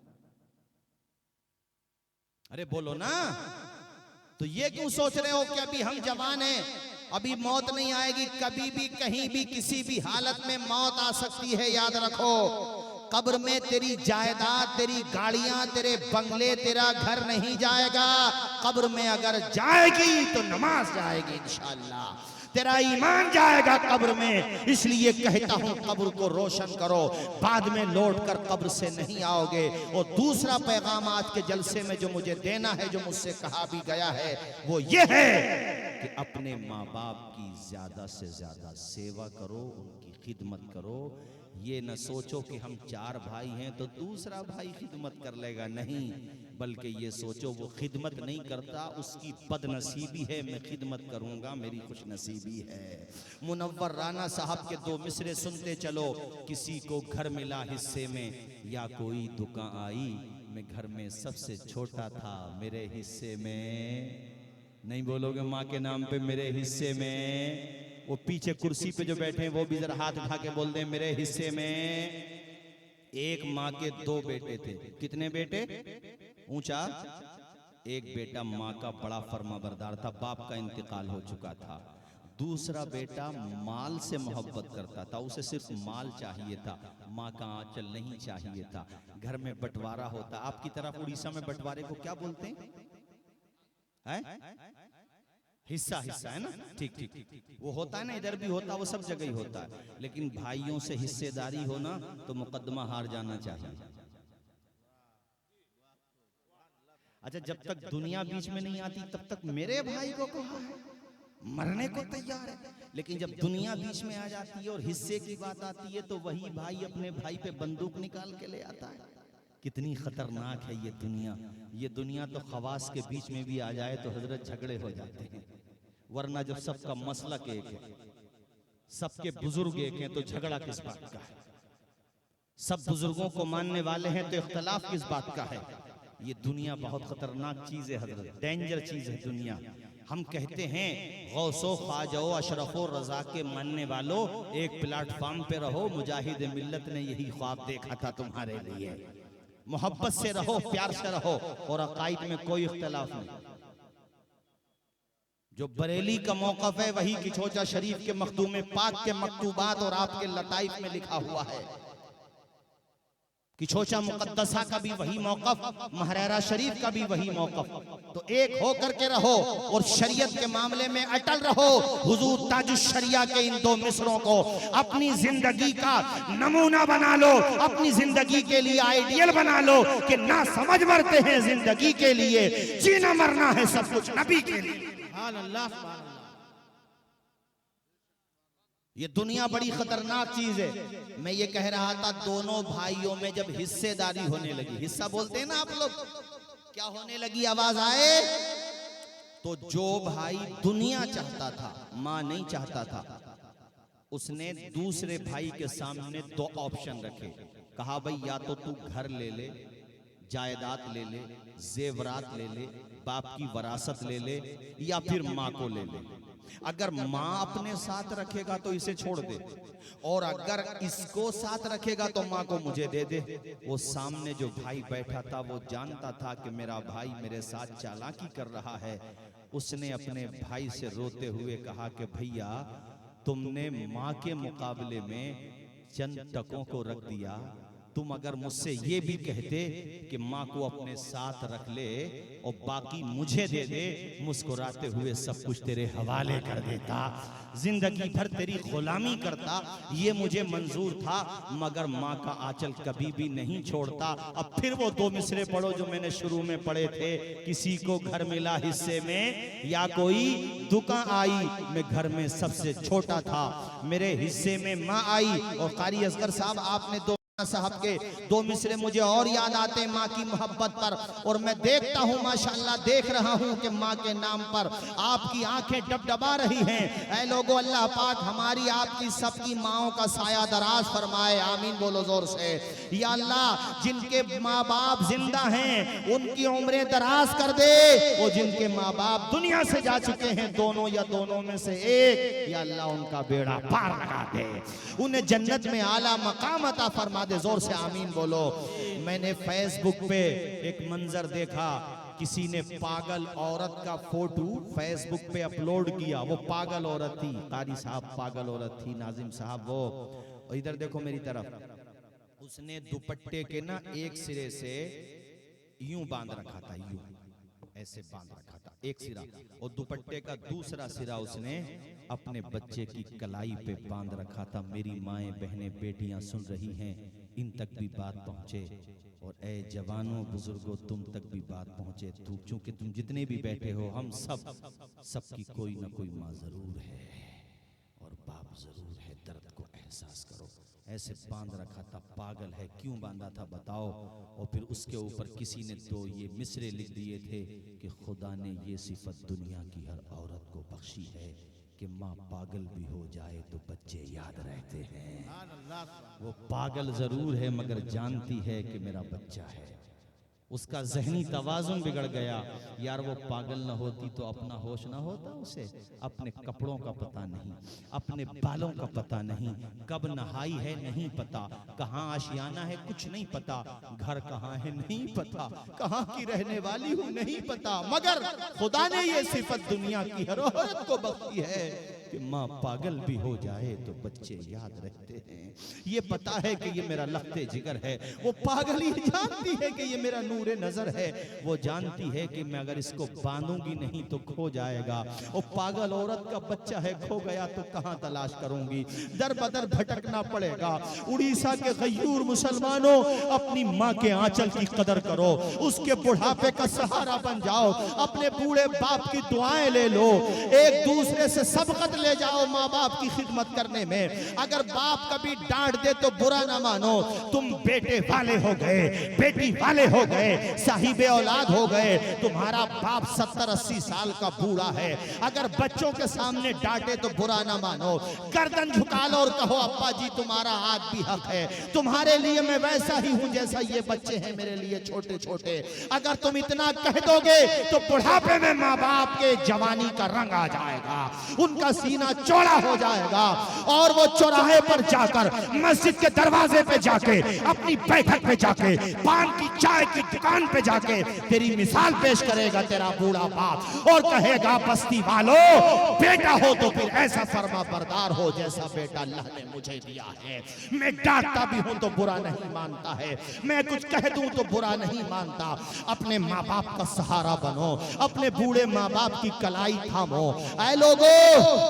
A: अरे बोलो ना, तो ये क्यों सोच रहे हो कि अभी हम जवान हैं, अभी मौत नहीं आएगी? कभी भी कहीं भी किसी भी हालत में मौत आ सकती है, याद रखो। कब्र में तेरी जायदाद, तेरी गाड़ियां, तेरे बंगले, तेरा घर नहीं जाएगा। कब्र में अगर जाएगी तो नमाज जाएगी इंशाअल्लाह, तेरा ईमान जाएगा कब्र में। इसलिए कहता हूं कब्र को रोशन करो, बाद में लौट कर कब्र से नहीं आओगे। और दूसरा पैगाम आज के जलसे में जो मुझे देना है, जो मुझसे कहा भी गया है, वो ये है कि अपने माँ बाप की ज्यादा से ज्यादा सेवा करो, उनकी खिदमत करो। ये न सोचो कि हम 4 भाई हैं तो दूसरा भाई खिदमत कर लेगा, नहीं, बल्कि ये सोचो वो खिदमत नहीं करता, उसकी बदनसीबी है, मैं खिदमत करूंगा, मेरी खुशनसीबी है। मुनव्वर राना साहब के 2 मिसरे सुनते चलो। किसी को घर मिला हिस्से में या कोई दुकान आई, मैं घर में सबसे छोटा था, मेरे हिस्से में, नहीं बोलोगे माँ के नाम पे, मेरे हिस्से में। वो पीछे कुर्सी पे जो बैठे हैं वो भी जरा हाथ उठा के बोल दें, मेरे हिस्से में। एक माँ के 2 बेटे थे, कितने बेटे? ऊंचा। एक बेटा माँ का बड़ा फर्माबरदार था, बाप का इंतकाल हो चुका था। दूसरा बेटा माल से मोहब्बत करता था, उसे सिर्फ माल चाहिए था, माँ का आंचल नहीं चाहिए था। घर में बंटवारा होता, आपकी तरफ उड़ीसा में बंटवारे को क्या बोलते हैं? हिस्सा, हिस्सा है ना, ठीक ठीक, वो होता है ना, इधर भी होता, वो सब जगह ही होता है। लेकिन भाइयों से हिस्सेदारी हो ना तो मुकदमा हार जाना चाहिए। अच्छा, जब तक दुनिया बीच में नहीं आती तब तक मेरे भाई को कहा है, मरने को तैयार है। लेकिन जब दुनिया बीच में आ जाती है और हिस्से की बात आती है तो वही भाई अपने भाई पे बंदूक निकाल के ले आता है। कितनी खतरनाक है ये दुनिया। ये दुनिया तो खवास के बीच में भी आ जाए तो हजरत झगड़े हो जाते हैं, वरना जब सबका मसलक एक है, सबके बुजुर्ग एक हैं, तो झगड़ा किस बात का है? सब बुजुर्गों को मानने वाले हैं तो इख्तलाफ किस बात का है? ये दुनिया बहुत खतरनाक चीज है हजरत, डेंजर चीज है दुनिया। हम कहते हैं गौसो ख्वाजो अशरफो रजा के मानने वालों, एक प्लेटफॉर्म पे रहो, मुजाहिद मिल्लत ने यही ख्वाब देखा था तुम्हारे लिए। मोहब्बत से रहो, प्यार से रहो और अकाइद में कोई इख्तलाफ नहीं। जो बरेली का मौकफ है वही किछोचा शरीफ के मखदूम पाक के मकतूबात और आपके लताइफ में लिखा हुआ है। किछोचा मुकद्दसा का भी वही मौकफ, महरेरा शरीफ का भी वही मौकफ। तो एक हो करके रहो और शरीयत के मामले में अटल रहो। हुजूर ताजुश शरिया के इन दो मिसरों को अपनी जिंदगी का नमूना बना लो, अपनी जिंदगी के लिए आइडियल बना लो कि ना समझ मरते हैं जिंदगी के लिए, जीना मरना है सब कुछ नबी के लिए। ये दुनिया बड़ी खतरनाक चीज है। मैं ये कह रहा था दोनों भाइयों में जब हिस्सेदारी होने लगी, हिस्सा बोलते हैं ना आप लोग, क्या होने लगी आवाज आए, तो जो भाई दुनिया चाहता था, मां नहीं चाहता था, उसने दूसरे भाई के सामने दो ऑप्शन रखे। कहा भाई या तो तू घर ले ले, जायदाद ले ले, जेवरात ले ले, बाप की वरासत ले ले, या फिर माँ को ले ले। अगर माँ अपने साथ रखेगा तो इसे छोड़ दे, और अगर इसको साथ रखेगा तो माँ को मुझे दे दे। वो सामने जो भाई बैठा था वो जानता था कि मेरा भाई मेरे साथ चालाकी कर रहा है। उसने अपने भाई से रोते हुए कहा कि भैया तुमने माँ के मुकाबले में चंद टकों को रख दिया, तुम अगर मुझसे ये भी कहते कि माँ को अपने साथ रख ले और बाकी मुझे दे दे, मुस्कुराते हुए सब कुछ तेरे हवाले कर देता, जिंदगी भर तेरी गुलामी करता, ये मुझे मंजूर था, मगर माँ का आंचल कभी भी नहीं छोड़ता। अब फिर वो दो मिसरे पढ़ो जो मैंने शुरू में पढ़े थे, किसी को घर मिला हिस्से में या कोई दुकान आई, मैं घर में सबसे छोटा था, मेरे हिस्से में माँ आई। और कारी असगर साहब आपने दो साहब के दो मिसरे मुझे और याद आते हैं माँ की मोहब्बत पर, और मैं देखता हूँ माशाल्लाह, देख रहा हूँ कि माँ के नाम पर आपकी आंखें डबडबा रही हैं। ऐ लोगों, अल्लाह पाक हमारी आपकी सबकी माँओं का साया दराज फरमाए, आमीन बोलो जोर से। या अल्लाह जिनके माँ बाप जिंदा हैं उनकी उम्रें दराज कर दे, वो जिनके माँ बाप दुनिया से जा चुके हैं दोनों या दोनों में से एक, या अल्लाह उनका बेड़ा पार लगा दे, उन्हें जन्नत में आला मकाम अता फरमा दे। जोर से आमीन बोलो। मैंने फेसबुक पे एक मंजर देखा, किसी ने पागल औरत का फोटो फेसबुक पे अपलोड किया। वो पागल औरत थी, कारी साहब पागल औरत थी, नाजिम साहब वो इधर देखो मेरी तरफ, उसने दुपट्टे के ना एक सिरे से यूं बांध रखा था, यूं ऐसे बांध रखा था एक सिरा, और दुपट्टे का दूसरा सिरा उसने अपने बच्चे की कलाई पे बांध रखा था। मेरी माएं बहनें बेटियां सुन रही हैं, इन तक भी बात पहुंचे, और ए जवानों बुजुर्गों तुम तक भी बात पहुंचे। चूंकि तुम जितने भी बैठे हो, हम सबकी कोई ना कोई माँ जरूर है और बाप जरूर है, दर्द को एहसास करो। ऐसे बांध रखा था, पागल है, क्यों बांधा था बताओ। और फिर उसके ऊपर किसी ने तो ये मिसरे लिख दिए थे कि खुदा ने ये सिफत दुनिया की हर औरत को बख्शी है कि माँ पागल भी हो जाए तो बच्चे याद रहते हैं। वो पागल जरूर है मगर जानती है कि मेरा बच्चा है। उसका ज़हनी तवाज़ुन बिगड़ गया। यार वो पागल न होती तो अपना होश न होता उसे, अपने कपड़ों का पता नहीं, अपने बालों का पता नहीं, कब नहाई है नहीं पता, कहाँ आशियाना है कुछ नहीं पता, घर कहाँ है नहीं पता, कहाँ की रहने वाली हूँ नहीं पता, मगर खुदा ने ये सिफत दुनिया की हर औरत को बख्शी है
B: कि माँ पागल भी हो जाए तो बच्चे याद रहते हैं। ये पता है कि ये मेरा लख्ते जिगर है, वो पागल ही जानती है कि ये मेरा नूरे नजर है। वो जानती है कि मैं अगर इसको बांधूंगी नहीं तो खो जाएगा। वो पागल औरत का बच्चा है, खो गया तो कहाँ तलाश करूंगी, दर बदर भटकना पड़ेगा। उड़ीसा के गयूर मुसलमानों, अपनी माँ के आंचल की कदर करो, उसके बुढ़ापे का सहारा बन जाओ, अपने बूढ़े बाप की दुआएं ले लो, एक दूसरे से सबकत ले जाओ माँ बाप की खिदमत करने में। अगर बाप कभी डांट दे तो बुरा ना मानो, तुम बेटे वाले हो गए, बेटी वाले हो गए, साहिबे औलाद हो गए, तुम्हारा बाप 70-80 साल का बूढ़ा है। अगर बच्चों के सामने डांटे तो बुरा ना मानो, गर्दन झुका लो और कहो अप्पा जी तुम्हारा हाथ भी हक है, तुम्हारे लिए मैं वैसा ही हूं जैसा ये बच्चे हैं मेरे लिए छोटे छोटे। अगर तुम इतना कह दोगे तो बुढ़ापे में माँ बाप के जवानी का रंग आ जाएगा, उनका सीना चौड़ा हो जाएगा और वो चौराहे पर जाकर, मस्जिद के दरवाजे पे जाके, अपनी बैठक पे जाके, पान की चाय की दुकान पे जाके तेरी मिसाल पेश करेगा तेरा बूढ़ा बाप और कहेगा बस्ती वालों, बेटा हो तो फिर ऐसा फरमा बरदार हो जैसा बेटा अल्लाह ने मुझे दिया है। मैं डांटता भी हूं तो बुरा नहीं मानता है, मैं कुछ कह दूं तो बुरा नहीं मानता। अपने माँ बाप का सहारा बनो, अपने बूढ़े माँ बाप की कलाई थामो। ऐ लोगों,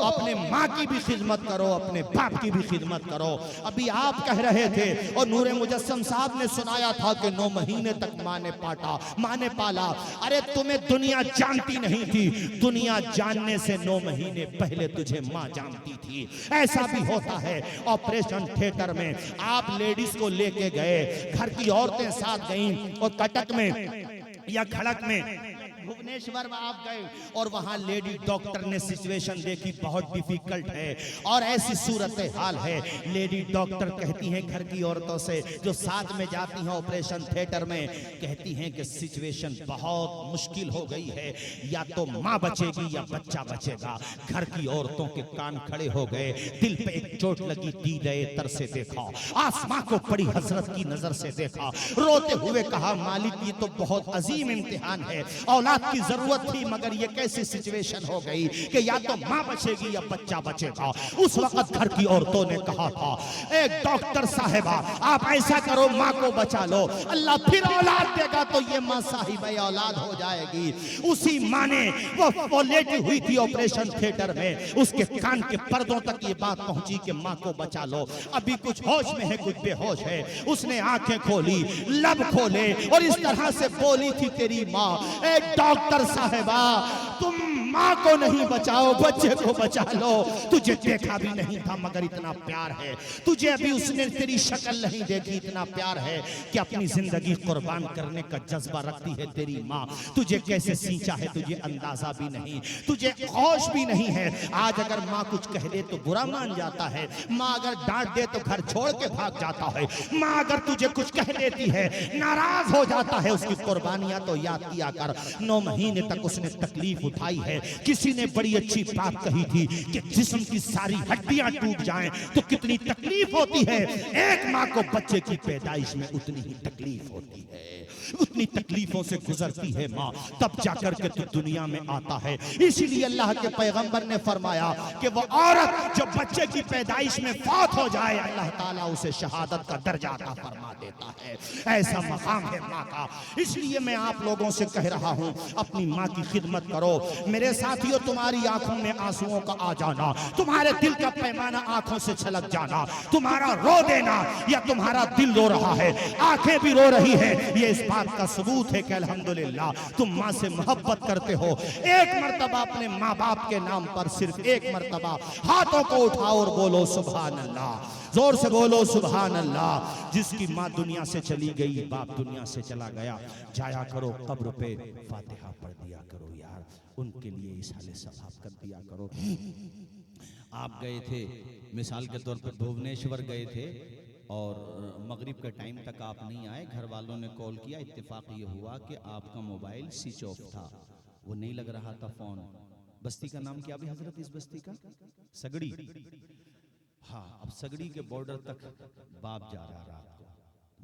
B: अपने माँ की भी खिदमत करो, अपने बाप की भी खिदमत करो। अभी आप कह रहे थे और नूरे मुजस्सम साहब ने सुनाया था कि 9 महीने तक माँ ने पाटा, माँ ने पाला। अरे तुम्हें दुनिया जानती नहीं थी, दुनिया जानने से 9 महीने पहले तुझे माँ जानती थी। ऐसा भी होता है। ऑपरेशन थिएटर में आप लेडीज को लेके गए, घर की औरतें साथ गईं और कटक में या खड़क में, भुवनेश्वर में आप गए और वहां लेडी डॉक्टर ने सिचुएशन देखी, बहुत डिफिकल्ट है और ऐसी सूरत हाल है। लेडी डॉक्टर कहती हैं घर की औरतों से जो साथ में जाती हैं ऑपरेशन थिएटर में, कहती हैं कि सिचुएशन बहुत मुश्किल हो गई है, या तो माँ बचेगी या बच्चा बचेगा। घर की औरतों के कान खड़े हो गए, दिल पे एक चोट लगी, दीदाए तर से देखा, आसमां को बड़ी हजरत की नजर से देखा, रोते हुए कहा मालिक ये तो बहुत अजीम इम्तिहान है, औलाद की जरूरत थी मगर ये कैसी सिचुएशन हो गई कि या तो माँ बचेगी या बच्चा बचेगा। उस वक्त घर की औरतों ने कहा था, एक डॉक्टर साहिबा आप ऐसा करो माँ को बचा लो, अल्लाह फिर औलाद देगा तो ये माँ साहिबा औलाद हो जाएगी। उसी माँ ने वो लेटी हुई थी ऑपरेशन थिएटर में, उसके कान के पर्दों तक ये बात पहुंची कि माँ को बचा लो। अभी कुछ होश में है कुछ बेहोश है, उसने आंखें खोली, लब खोले और इस तरह से बोली थी तेरी माँ, डॉक्टर साहिबा तुम माँ को नहीं बचाओ बच्चे को बचा लो। तुझे देखा भी नहीं था मगर इतना प्यार है, तुझे अभी उसने तेरी शक्ल नहीं देखी, इतना प्यार है कि अपनी जिंदगी कुर्बान करने का जज्बा रखती है तेरी माँ। तुझे कैसे सींचा है तुझे अंदाजा भी नहीं, तुझे होश भी नहीं है। आज अगर माँ कुछ कह दे तो बुरा मान जाता है, माँ अगर डांट दे तो घर छोड़ के भाग जाता है, माँ अगर तुझे कुछ कह देती है नाराज हो जाता है। उसकी कुर्बानियां तो याद किया कर, 9 महीने तक उसने तकलीफ उठाई है। किसी ने बड़ी अच्छी बात कही थी कि जिस्म की सारी हड्डियां टूट जाएं तो कितनी तकलीफ होती है, एक माँ को बच्चे की पैदाइश में उतनी ही तकलीफ होती है, उतनी तकलीफों से गुजरती है माँ, तब जाकर के तू दुनिया में आता है। इसीलिए अल्लाह के पैगंबर ने फरमाया कि वो औरत जो बच्चे की पैदाइश में फौत हो जाए अल्लाह ताला उसे शहादत का दर्जा अता फरमा देता है। ऐसा मकाम है माँ का। इसलिए मैं आप लोगों से कह रहा हूँ अपनी माँ की खिदमत करो। मेरे साथियों, तुम्हारी आंखों में आंसुओं का आ जाना, तुम्हारे दिल का पैमाना आंखों से छलक जाना, तुम्हारा रो देना या तुम्हारा दिल रो रहा है, आंखें भी रो रही है, ये इस बात का सबूत है कि अल्हम्दुलिल्लाह तुम माँ से मोहब्बत करते हो। एक मर्तबा अपने माँ बाप के नाम पर सिर्फ एक मर्तबा हाथों को उठाओ और बोलो सुभान अल्लाह, जोर से बोलो सुभान अल्लाह। जिसकी माँ दुनिया से चली गई, बाप दुनिया से चला गया, जाया करो कब्र पे फातिहा पढ़ दिया करो यार, उनके लिए इशाले सवाब कर दिया करो। आप गए थे मिसाल के तौर पर भुवनेश्वर गए थे और मगरिब के टाइम तक आप नहीं आए, घर वालों ने कॉल किया, इत्तेफाक ये हुआ कि आपका मोबाइल स्विच ऑफ था, वो नहीं लग रहा था फोन। बस्ती का नाम क्या भी हजरत, इस बस्ती का सगड़ी। हाँ, अब सगड़ी के बॉर्डर तक बाप जा रहा रात को,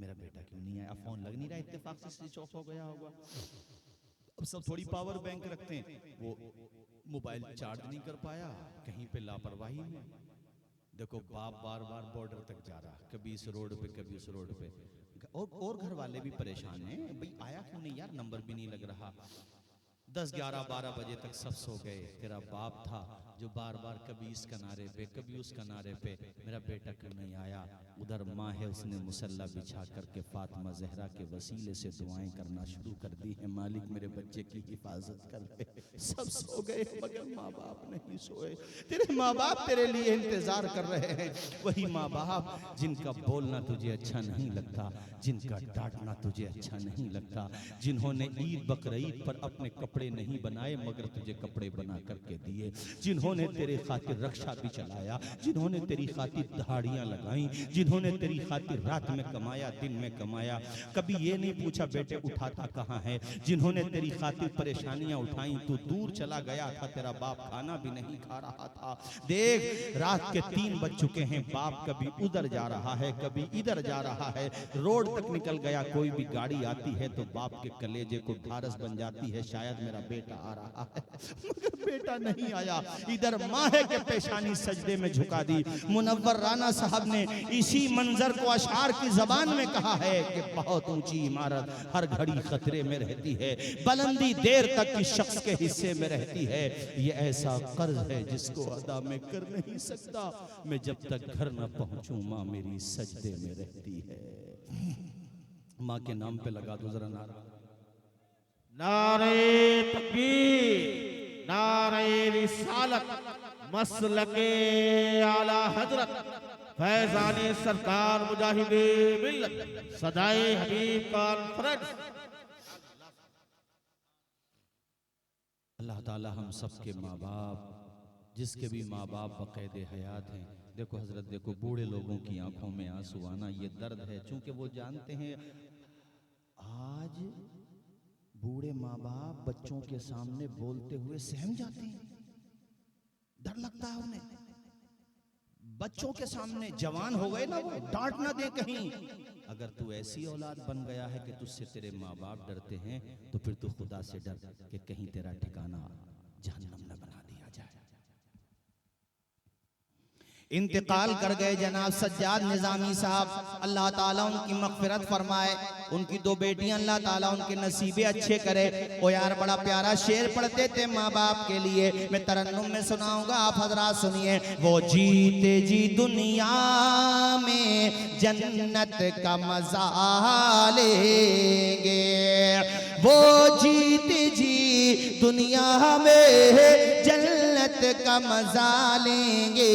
B: मेरा बेटा क्यों नहीं आया, फोन लग नहीं रहा, इत्तेफाक से स्विच ऑफ हो गया होगा। अब सब थोड़ी पावर बैंक रखते हैं, वो
A: मोबाइल चार्ज नहीं कर पाया, कहीं पे लापरवाही में। देखो बाप बार बार बॉर्डर तक जा रहा, कभी इस रोड पे कभी उस रोड पे, और घर वाले भी परेशान हैं, भाई आया क्यों नहीं यार, नंबर भी नहीं लग रहा। 10, 11, 12 बजे तक सब सो गए। तेरा बाप था जो बार बार कभी इस किनारे पे कभी उस किनारे पे, मेरा बेटा क्यों नहीं आया। उधर माँ है, उसने मुसल्ला बिछा करके फातिमा जहरा के वसीले से दुआएं करना शुरू कर दी है, मालिक मेरे बच्चे की हिफाजत कर ले। सब सो गए मगर माँ बाप नहीं सोए। तेरे माँ बाप तेरे लिए इंतजार कर रहे हैं, वही माँ बाप जिनका बोलना तुझे अच्छा नहीं लगता, जिनका डांटना तुझे अच्छा नहीं लगता, जिन्होंने ईद बकरीद पर अपने कपड़े नहीं बनाए मगर तुझे कपड़े बना करके दिए, जिन्होंने तेरे खातिर रक्षा भी चलाया, जिन्होंने तेरी खातिर दहाड़ियां लगाई, जिन्होंने तेरी खातिर रात में कमाया दिन में कमाया, कभी ये नहीं पूछा बेटे उठाता कहाँ है, जिन्होंने तेरी खातिर परेशानियां उठाई, तू दूर चला गया था, तेरा बाप खाना भी नहीं खा रहा था। देख रात के 3 बज चुके हैं, बाप कभी उधर जा रहा है कभी इधर जा रहा है, रोड तक निकल गया, कोई भी गाड़ी आती है तो बाप के कलेजे को ढारस बन जाती है, शायद मेरा बेटा आ रहा है, मगर बेटा नहीं आया। इधर माँ है के पेशानी सजदे में झुका दी। मुनव्वर राना साहब ने इसी मंजर को अशार की जबान में कहा है कि बहुत ऊंची इमारत हर घड़ी खतरे में रहती है, बुलंदी देर तक किस शख्स के हिस्से में रहती है, ये ऐसा कर्ज है जिसको अदा मैं कर नहीं सकता, मैं जब तक घर न पहुंचूं माँ मेरी सजदे में रहती है। माँ के नाम पे लगा दो जरा नारा।
C: नारे तकबीर, नारे रिसालत, मसलके आला हजरत, फैजाने सरकार मुजाहिदे मिल्लत, सदाए हबीब कॉन्फ्रेंस।
A: अल्लाह ताला हम सब के माँ बाप, जिसके भी माँ बाप बक़ैदे हयात हैं, देखो हजरत देखो बूढ़े लोगों की आंखों में आंसू आना ये दर्द है, चूंकि वो जानते हैं आज बूढ़े माँ बाप बच्चों के सामने बोलते हुए सहम जाते हैं, डर लगता है उन्हें। बच्चों के सामने जवान हो गए ना, वो डांट ना दे कहीं। अगर तू ऐसी औलाद बन गया है कि तुझसे तेरे माँ बाप डरते हैं, तो फिर तू खुदा से डर कि कहीं तेरा ठिकाना जहन्नम न बना दिया जाए।
B: इंतकाल कर गए जनाब सज्जाद निजामी साहब, अल्लाह ताला उनकी मगफिरत फरमाए, उनकी 2 बेटियां अल्लाह ताला उनके नसीबे अच्छे करे। ओ यार बड़ा प्यारा शेर पढ़ते थे माँ बाप के लिए, मैं तरन्नुम में सुनाऊंगा, आप हजरात सुनिए। वो जीते जी दुनिया में जन्नत का मजा लेंगे, वो जीते जी दुनिया में जन्नत का मजा लेंगे,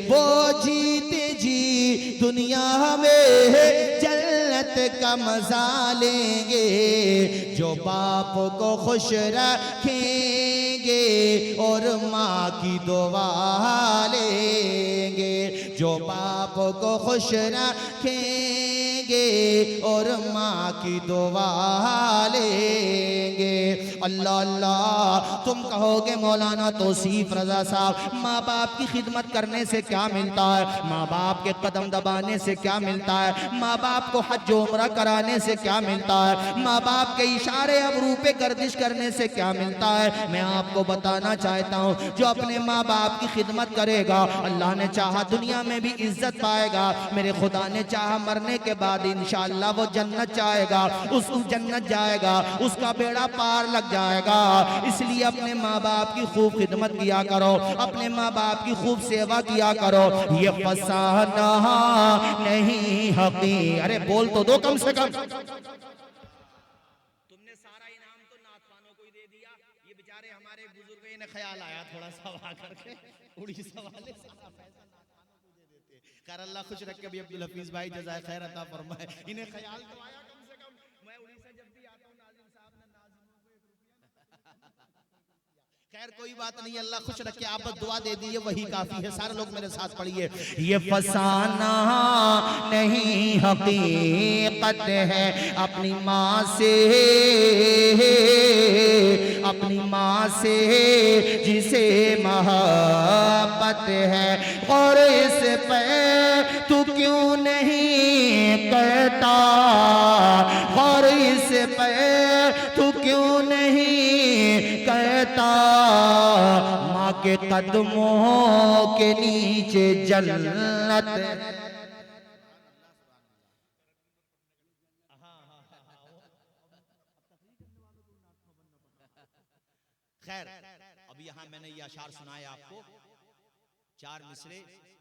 B: वो जीते जी दुनिया में जन्नत का मजा लेंगे, जो बाप को खुश रखेंगे और माँ की दुआ लेंगे, जो बाप को खुश रखेंगे और माँ की दुआ लेंगे। अल्लाह अल्लाह, तुम कहोगे मौलाना तौसीफ रजा साहब, माँ बाप की खिदमत करने से क्या मिलता है, माँ बाप के कदम दबाने से क्या मिलता है, माँ बाप को हज उम्रा कराने से क्या मिलता है, माँ बाप के इशारे अबरू पे गर्दिश करने से क्या मिलता है। मैं आपको बताना चाहता हूँ, जो अपने माँ बाप की खिदमत करेगा, अल्लाह ने चाहा दुनिया में भी इज्जत पाएगा, मेरे खुदा ने चाहा मरने के बाद इंशाअल्लाह वो जन्नत जाएगा, उस जन्नत जाएगा, उसका बेड़ा पार लग जाएगा। इसलिए अपने माँ बाप की खूब खिदमत किया करो, अपने माँ बाप की खूब सेवा किया करो। ये फसाना नहीं हकी, अरे बोल तो दो कम से कम। तुमने सारा इनाम तो नातवानों को ही दे दिया, ये बेचारे हमारे बुजुर्ग, इन्हें ख्याल आया थोड़ा सा वहां करके उड़ीसा वाले सारा पैसा नातवानों को दे देते। खैर अल्लाह खुश रखे भी अब्दुल हफीज भाई, जज़ाए खैर अता फरमाए, इन्हें ख्याल तो आया कम से कम। मैं उड़ीसा जब भी आता हूँ नाजिम साहब ने नाजिमों को 1 रुपया। खैर कोई बात नहीं, अल्लाह खुश रखे, आप बस दुआ दे दीजिए वही काफी है। सारे लोग मेरे साथ पढ़िए। ये फसाना नहीं हकीकत है, अपनी माँ से, अपनी माँ से जिसे मोहब्बत है, और इस पे तू क्यों नहीं करता, और इस पे तू क्यों नहीं कहता, के कदमों के नीचे जन्नत।
A: खैर, अब यहाँ मैंने ये अशार सुनाए आपको, 4 मिसरे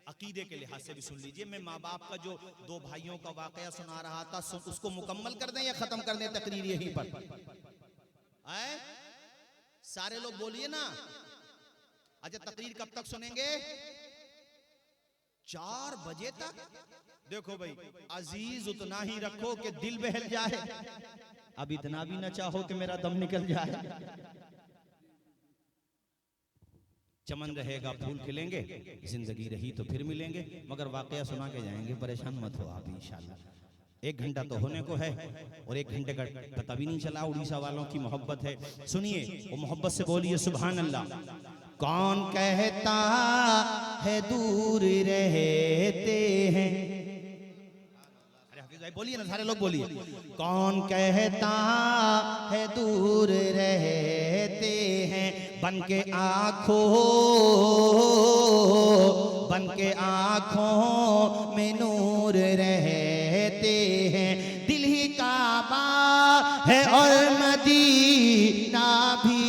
A: अकीदे के लिहाज से भी सुन लीजिए। मैं माँ बाप का जो 2 भाइयों का वाकया सुना रहा था, उसको मुकम्मल कर दें या खत्म कर दें तकरीर यहीं पर? आए सारे लोग बोलिए ना। अच्छा, तकरीर कब तक सुनेंगे? 4 बजे तक। देखो भाई, अजीज उतना ही रखो कि दिल बहल जाए, अब इतना भी न चाहो कि मेरा दम निकल जाए। चमन रहेगा, फूल खिलेंगे, जिंदगी रही तो फिर मिलेंगे, मगर वाकया सुना के जाएंगे, परेशान मत हो आप इंशाल्लाह। 1 घंटा तो होने को है और 1 घंटे का पता भी नहीं चला। उड़ीसा वालों की मोहब्बत है, सुनिए वो मोहब्बत से बोलिए सुभान अल्लाह।
B: कौन कहता है दूर रहते हैं,
A: अरे हाफिज भाई बोलिए ना, सारे लोग बोलिए।
B: कौन कहता है दूर रहते हैं, बन के आँखों में नूर रहते हैं। दिल ही काबा है और मदीना भी,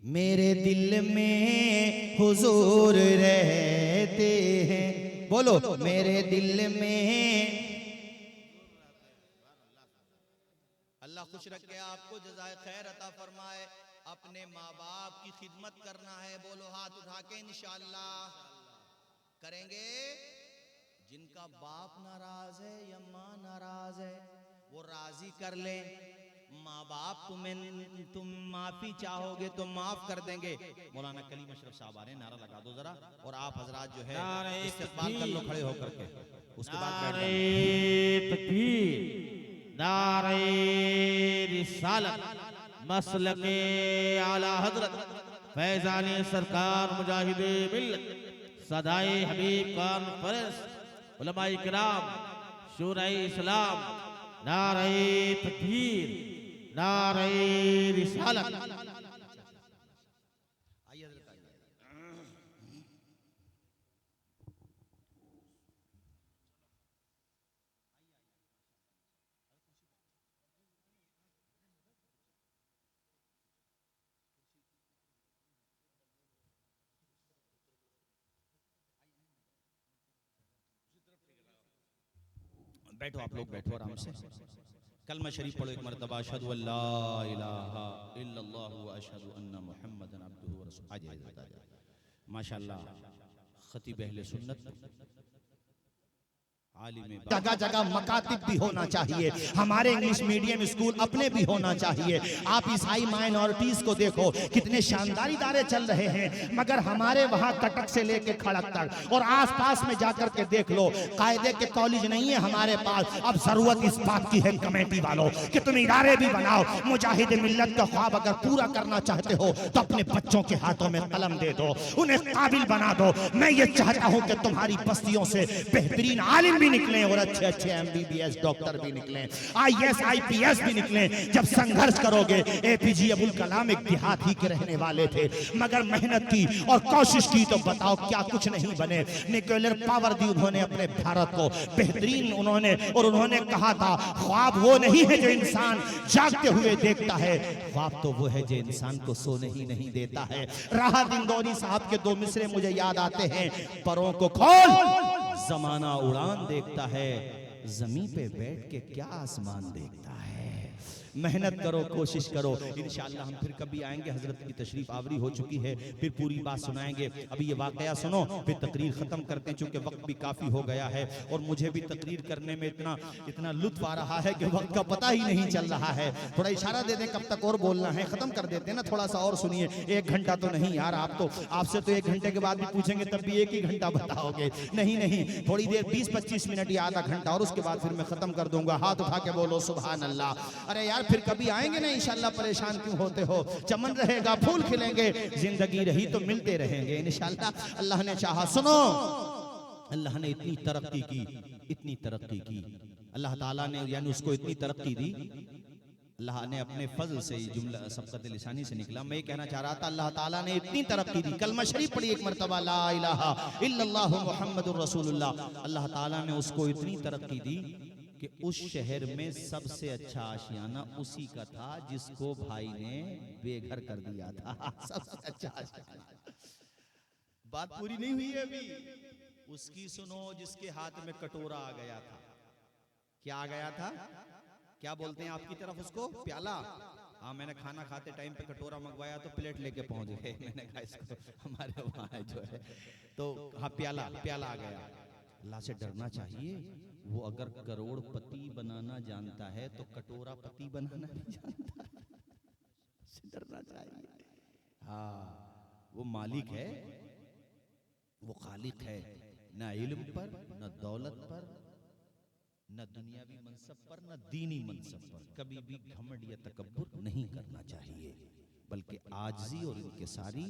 B: मेरे दिल में हुजूर रहते हैं। बोलो, मेरे दिल में।
A: अल्लाह खुश रखे आपको, जज़ाए खैर अता फरमाए। अपने माँ बाप की खिदमत करना है, बोलो हाथ उठा के इंशाअल्लाह करेंगे। जिनका बाप नाराज है या माँ नाराज है, वो राजी कर ले। माँ बाप तुम माफी चाहोगे तो माफ कर देंगे। मौलाना कलीम अशरफ साहब आ रहे हैं, नारा लगा दो जरा, और आप हजरात जो है इस्तेक़बाल कर लो खड़े होकर के, उसके बाद बैठ जाओ।
C: तकबीर, नारे रिसालत, मसलके आला हजरत फैजानी सरकार मुजाहिदे मिल्लत सदाए हबीब कॉन्फ्रेंस उलमाए किराम शूराए इस्लाम, नारे तकबीर, नारे रिसालत।
A: बैठो आप लोग, बैठो आराम से। कलमा शरीफ पढ़ो एक मरतबा, अशहदु अल्ला इलाहा इल्लल्लाह व अशहदु अन्ना मुहम्मदन अब्दुहु व रसूलुहु। आ जाए माशाअल्लाह, खतीब अहले सुन्नत,
B: जगह जगह मकातिब भी होना चाहिए, हमारे इंग्लिश मीडियम स्कूल अपने भी होना चाहिए। आप ईसाई माइनॉरिटीज को देखो, कितने शानदार इदारे चल रहे हैं, मगर हमारे वहाँ कटक से लेके खड़क तक और आसपास में जाकर के देख लो, कायदे के कॉलेज नहीं है हमारे पास। अब जरूरत इस बात की है कमेटी वालों कि तुम इदारे भी बनाओ। मुजाहिद मिल्लत का ख्वाब अगर पूरा करना चाहते हो तो अपने बच्चों के हाथों में कलम दे दो, उन्हें काबिल बना दो। मैं ये चाहता हूँ कि तुम्हारी बस्तियों से बेहतरीन आलिम निकलें और अच्छे अच्छे MBBS डॉक्टर भी निकलें, IAS IPS भी निकलें। जब संघर्ष करोगे, APJ अब्दुल कलाम एक देहाती के रहने वाले थे, मगर मेहनत की और कोशिश की तो बताओ क्या कुछ नहीं बने। न्यूक्लियर पावर दी उन्होंने अपने भारत को, बेहतरीन उन्होंने, और उन्होंने कहा था ख्वाब वो नहीं है जो इंसान जागते हुए देखता है, ख्वाब तो वो है जो इंसान को सोने ही नहीं देता है। राहत इंदौरी साहब के 2 मिसरे मुझे याद आते हैं, परों को खोल
A: जमाना उड़ान देखता है, जमीन पे बैठ के क्या आसमान देखता है। मेहनत करो, कोशिश करो, इंशाअल्लाह हम फिर कभी आएंगे। हजरत की तशरीफ आवरी हो चुकी है, फिर पूरी बात सुनाएंगे। अभी ये वाकया सुनो, फिर तकरीर खत्म करते हैं, चूंकि वक्त भी काफी हो गया है और मुझे भी तकरीर करने में इतना लुत्फ आ रहा है कि वक्त का पता ही नहीं चल रहा है। थोड़ा इशारा दे दें कब तक और बोलना है, खत्म कर देते हैं ना, थोड़ा सा और सुनिए। 1 घंटा तो नहीं यार, आपसे तो 1 घंटे के बाद भी पूछेंगे तब भी 1 ही घंटा बताओगे। नहीं, थोड़ी देर 20-25 मिनट या आधा घंटा, और उसके बाद फिर मैं खत्म कर दूंगा। हाथ उठा के बोलो सुभान अल्लाह। अरे यार फिर कभी आएंगे ना इंशाल्लाह, परेशान क्यों होते हो। चमन रहेगा, फूल खिलेंगे, जिंदगी रही तो मिलते रहेंगे इंशाल्लाह, अल्लाह ने चाहा। सुनो, अल्लाह ने इतनी तरक्की की, अल्लाह ताला ने यानी उसको इतनी तरक्की दी अल्लाह ने अपने फजल से ये जुमला सबकत लिसानी से निकला। मैं ये कहना चाह रहा था, अल्लाह ताला ने इतनी तरक्की दी। कलमा शरीफ पढ़ी एक मरतबा, ला इलाहा इल्लल्लाहु मुहम्मदुर रसूलुल्लाह। अल्लाह ताला ने उसको इतनी तरक्की दी कि उस शहर में सबसे अच्छा आशियाना उसी का था जिसको भाई ने बेघर कर दिया था। सबसे अच्छा आशियाना। बात पूरी नहीं हुई है अभी, उसकी सुनो, जिसके हाथ में कटोरा आ गया था। क्या आ गया था? क्या बोलते हैं आपकी तरफ उसको? प्याला। हाँ, मैंने खाना खाते टाइम पे कटोरा मंगवाया तो प्लेट लेके पहुंच गए। मैंने कहा इसको हमारे वहाँ जो है तो हाँ, प्याला आ गया। अल्लाह से डरना चाहिए। वो अगर करोड़पति बनाना जानता है तो कटोरा पति बनाना नहीं जानता है। उससे डरना चाहिए। हाँ, वो मालिक है, वो खालिक है। न इल्म पर, न दौलत पर, न दुनियावी मनसब पर, न दीनी मनसब पर कभी भी घमंड या तकब्बुर नहीं करना चाहिए, बल्कि आजिज़ी और इंकिसारी।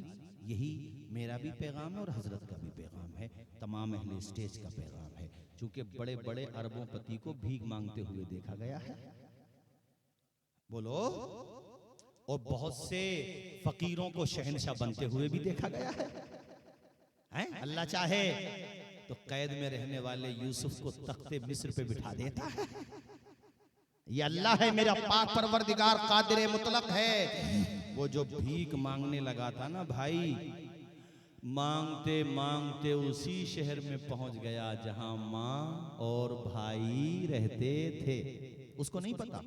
A: यही मेरा भी पैगाम है और हजरत का भी पैगाम है, तमाम अहले स्टेज का पैगाम है। चूंकि बड़े बड़े अरबोंपति को भीख मांगते हुए देखा गया है, बोलो, और बहुत से फकीरों को शहंशाह बनते हुए भी देखा गया है। अल्लाह चाहे तो कैद में रहने वाले यूसुफ को तख्ते मिस्र पे बिठा देता है। ये अल्लाह है, मेरा पाक परवरदिगार कादिर मुतलक है। वो जो भीख मांगने लगा था ना भाई, मांगते मांगते उसी शहर में पहुंच गया जहां माँ और भाई रहते थे। उसको नहीं पता।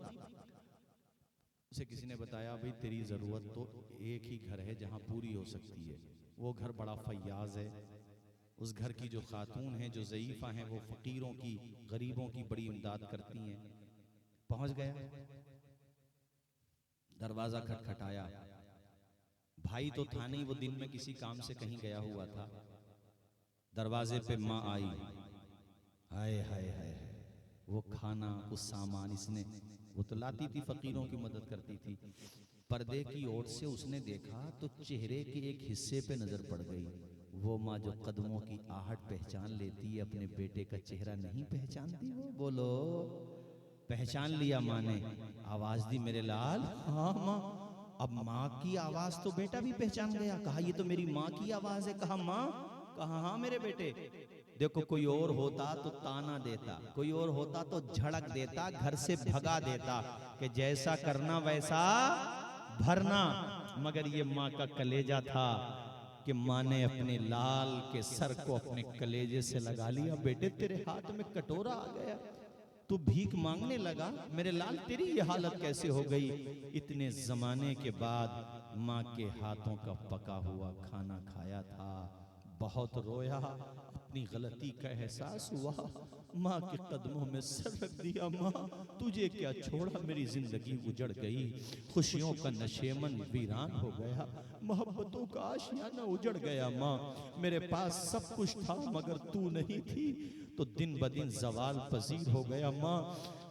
A: उसे किसी ने बताया, भाई तेरी जरूरत तो एक ही घर है जहां पूरी हो सकती है। वो घर बड़ा फैयाज है। उस घर की जो खातून हैं, जो ज़ईफ़ा हैं, वो फ़कीरों की, गरीबों की बड़ी इमदाद करती हैं। पहुंच गया, दरवाज़ा खटखटाया। भाई तो था नहीं, वो दिन में किसी काम से कहीं गया हुआ था। दरवाजे पे माँ आई। हाय हाय हाय, वो खाना, उस सामान, इसने, वो तो लाती थी, फ़कीरों की मदद करती थी। पर्दे की ओर से उसने देखा तो चेहरे के एक हिस्से पे नज़र पड़ गई। वो माँ जो कदमों की आहट पहचान लेती है, अपने बेटे का चेहरा नहीं पहचानती। वो बोलो, पहचान लिया माँ ने, आवाज दी, मेरे लाल। हाँ माँ। अब माँ की आवाज तो बेटा भी पहचान गया। कहा, ये तो मेरी माँ की आवाज है। कहा, माँ? कहा, हाँ मेरे बेटे। देखो, कोई और होता तो ताना देता, कोई और होता तो झड़क देता, घर से भगा देता कि जैसा करना वैसा भरना। मगर ये माँ का कलेजा था कि माँ ने अपने लाल के सर को अपने कलेजे से लगा लिया। बेटे, तेरे हाथ में कटोरा आ गया, तू भीख मांगने लगा। मेरे लाल, तेरी ये हालत कैसे हो गई? इतने जमाने के बाद माँ के हाथों का पका हुआ खाना खाया था। बहुत रोया, अपनी गलती का एहसास हुआ। माँ के कदमों में सर रख दिया। माँ, तुझे क्या छोड़ा, मेरी जिंदगी उजड़ गई, खुशियों का नशेमन वीरान हो गया, मोहब्बतों का आशियाना उजड़ गया। माँ, मेरे पास सब कुछ था मगर तू नहीं थी, तो दिन ब दिन जवाल पजीर हो गया। माँ,